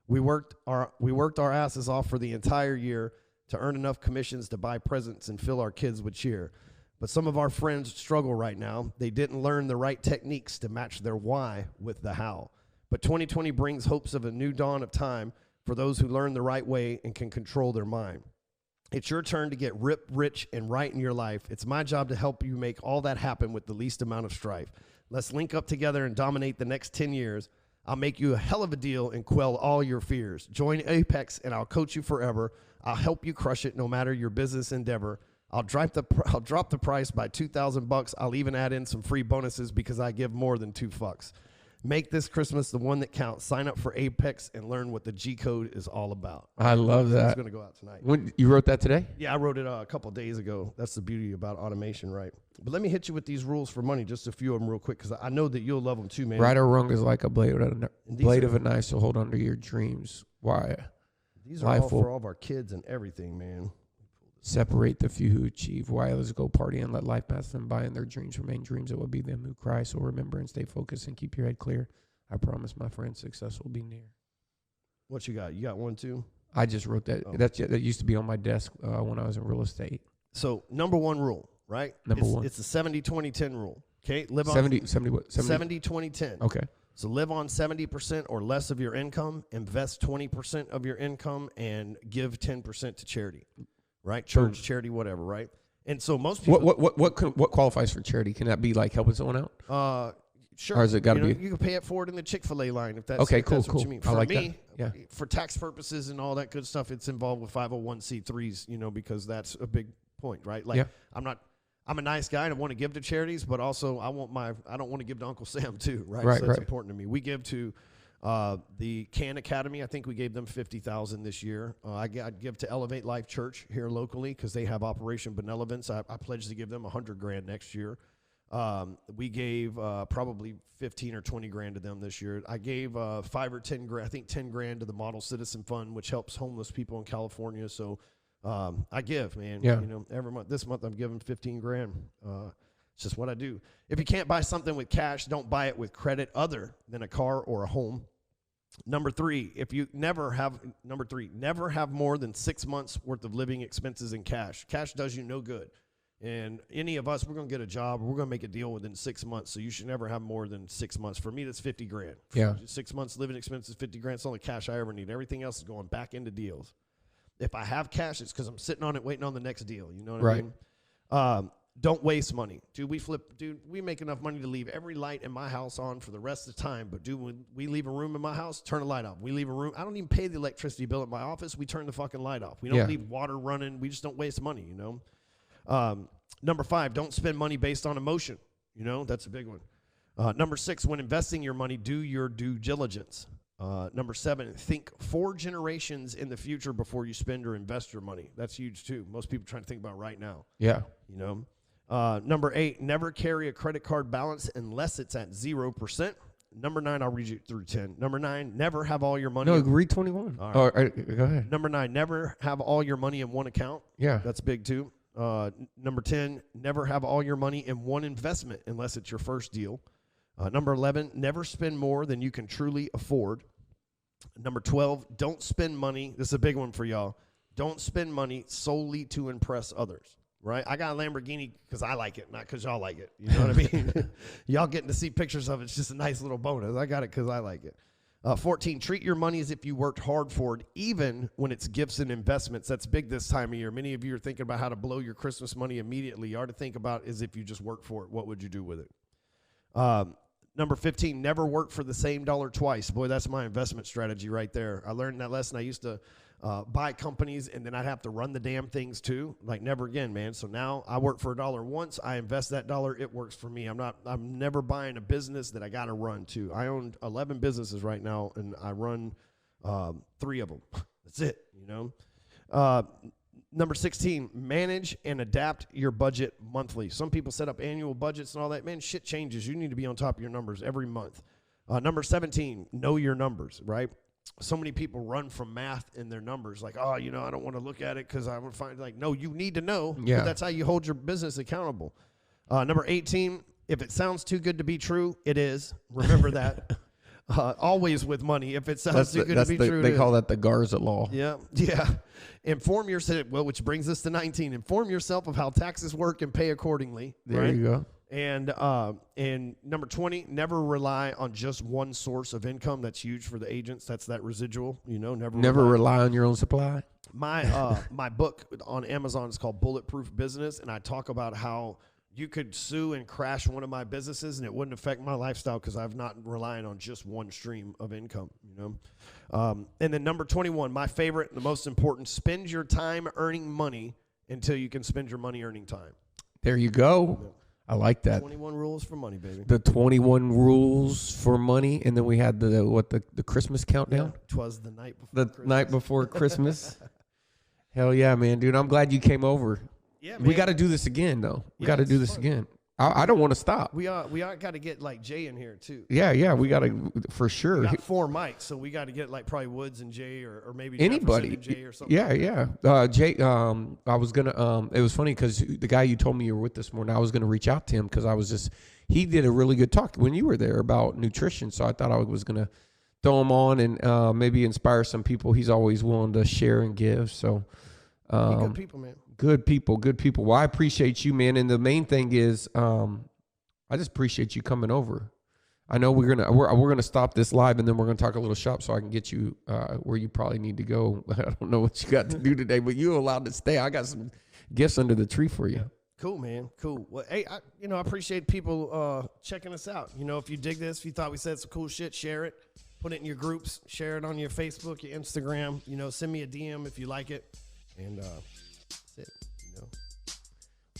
We worked our asses off for the entire year to earn enough commissions to buy presents and fill our kids with cheer. But some of our friends struggle right now. They didn't learn the right techniques to match their why with the how. But 2020 brings hopes of a new dawn of time for those who learn the right way and can control their mind. It's your turn to get ripped, rich, and right in your life. It's my job to help you make all that happen with the least amount of strife. Let's link up together and dominate the next 10 years. I'll make you a hell of a deal and quell all your fears. Join Apex and I'll coach you forever. I'll help you crush it no matter your business endeavor. I'll drop the price by $2,000. I'll even add in some free bonuses because I give more than 2 fucks. Make this Christmas the one that counts. Sign up for Apex and learn what the G code is all about. I love that. It's going to go out tonight. When you wrote that today? Yeah, I wrote it a couple of days ago. That's the beauty about automation, right? But let me hit you with these rules for money, just a few of them real quick, because I know that you'll love them too, man. Right or wrong is like a blade of a knife, so hold on to your dreams. Why? These are all for all of our kids and everything, man. Separate the few who achieve. Why? Let's go party and let life pass them by, and their dreams remain dreams. It will be them who cry. So remember and stay focused and keep your head clear. I promise, my friend, success will be near. What you got? You got one too? I just wrote that. Oh. That used to be on my desk when I was in real estate. So number one rule, right? Number one. It's the 70-20-10 rule. Okay, live on 70-20-10. Okay. So live on 70% or less of your income. Invest 20% of your income and give 10% to charity. Right? Church, charity, whatever, right? And so most people... What qualifies for charity? Can that be like helping someone out? Sure. Or is it got to be... You can pay it forward in the Chick-fil-A line if that's, okay, if cool, that's cool. what you mean. I like that. Yeah. For tax purposes and all that good stuff, it's involved with 501c3s, because that's a big point, right? Like, yeah. I'm a nice guy and I want to give to charities, but also I don't want to give to Uncle Sam too, right? Right, so that's important to me. We give to the Can Academy. I think we gave them $50,000 this year. I'd give to Elevate Life Church here locally because they have Operation Benevolence. I pledged to give them $100,000 next year. We gave probably 15 or 20 grand to them this year. I gave 5 or 10 grand, I think 10 grand to the Model Citizen Fund, which helps homeless people in California. So I give, man. Yeah. Every month. This month I'm giving 15 grand. It's just what I do. If you can't buy something with cash, don't buy it with credit other than a car or a home. Number three, never have more than 6 months worth of living expenses in cash. Cash does you no good. And any of us, we're going to get a job. We're going to make a deal within 6 months. So you should never have more than 6 months. For me, that's 50 grand. Yeah. 6 months living expenses, 50 grand. It's the only cash I ever need. Everything else is going back into deals. If I have cash, it's because I'm sitting on it waiting on the next deal. You know what I mean? Don't waste money. Dude, we make enough money to leave every light in my house on for the rest of the time. But dude, when we leave a room in my house, turn the light off. We leave a room. I don't even pay the electricity bill at my office. We turn the fucking light off. We don't leave water running. We just don't waste money, you know? Number 5, don't spend money based on emotion. You know, that's a big one. Number 6, when investing your money, do your due diligence. Number 7, think 4 generations in the future before you spend or invest your money. That's huge too. Most people trying to think about right now. Yeah. You know? Number 8, never carry a credit card balance unless it's at 0%. Number 9, I'll read you through 10. Number 9, never have all your money. No, read 21. All right. Go ahead. Number 9, never have all your money in one account. Yeah. That's big too. Number 10, never have all your money in one investment unless it's your first deal. Number 11, never spend more than you can truly afford. Number 12, don't spend money. This is a big one for y'all. Don't spend money solely to impress others, right? I got a Lamborghini because I like it, not because y'all like it. You know what I mean? Y'all getting to see pictures of it. It's just a nice little bonus. I got it because I like it. 14, treat your money as if you worked hard for it, even when it's gifts and investments. That's big this time of year. Many of you are thinking about how to blow your Christmas money immediately. You ought to think about is if you just worked for it, what would you do with it? Number 15, never work for the same dollar twice. Boy, that's my investment strategy right there. I learned that lesson. I used to buy companies, and then I'd have to run the damn things too. Like, never again, man. So now I work for $1 once. I invest that dollar. It works for me. I'm never buying a business that I got to run to. I own 11 businesses right now, and I run 3 of them. That's it, you know. Number 16, manage and adapt your budget monthly. Some people set up annual budgets and all that. Man, shit changes. You need to be on top of your numbers every month. Number 17, know your numbers, right? So many people run from math in their numbers. Like, oh, you know, I don't want to look at it because I would find, like, no, you need to know. Yeah. That's how you hold your business accountable. Number 18, if it sounds too good to be true, it is. Remember that. Always with money. If it sounds too good to be true, they call that the Garza law. Yeah. Inform yourself. Well, which brings us to 19. Inform yourself of how taxes work and pay accordingly. There right? you go. And number 20, never rely on just one source of income. That's huge for the agents. That's that residual. You know, never rely on your own supply. My book on Amazon is called Bulletproof Business, and I talk about how you could sue and crash one of my businesses and it wouldn't affect my lifestyle because I'm not relying on just one stream of income, you know? And then number 21, my favorite and the most important, spend your time earning money until you can spend your money earning time. There you go. Yeah. I like that. 21 rules for money, baby. The 21 rules for money. And then we had the Christmas countdown. Yeah, 'twas the night before Christmas. Night before Christmas. Hell yeah, man, dude. I'm glad you came over. Yeah, man. We got to do this again, though. We got to do this again. I don't want to stop. We got to get like Jay in here too. Yeah, we got to for sure. We got 4 mics, so we got to get like probably Woods and Jay or maybe anybody, and Jay or something. Yeah. Jay, I was gonna. It was funny because the guy you told me you were with this morning, I was gonna reach out to him because he did a really good talk when you were there about nutrition. So I thought I was gonna throw him on and maybe inspire some people. He's always willing to share and give. So. Good people, man. Good people. Well, I appreciate you, man. And the main thing is, I just appreciate you coming over. I know we're gonna stop this live and then we're gonna talk a little shop so I can get you where you probably need to go. I don't know what you got to do today, but you're allowed to stay. I got some gifts under the tree for you. Cool, man. Cool. Well, hey, I appreciate people checking us out. You know, if you dig this, if you thought we said some cool shit, share it. Put it in your groups. Share it on your Facebook, your Instagram. You know, send me a DM if you like it. And that's it, you know.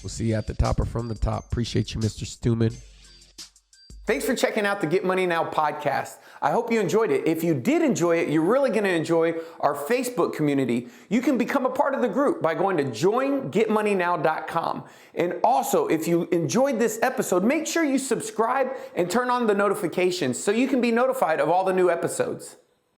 We'll see you at the top or from the top. Appreciate you, Mr. Stewman. Thanks for checking out the Get Money Now podcast. I hope you enjoyed it. If you did enjoy it, you're really going to enjoy our Facebook community. You can become a part of the group by going to joingetmoneynow.com. And also, if you enjoyed this episode, make sure you subscribe and turn on the notifications so you can be notified of all the new episodes.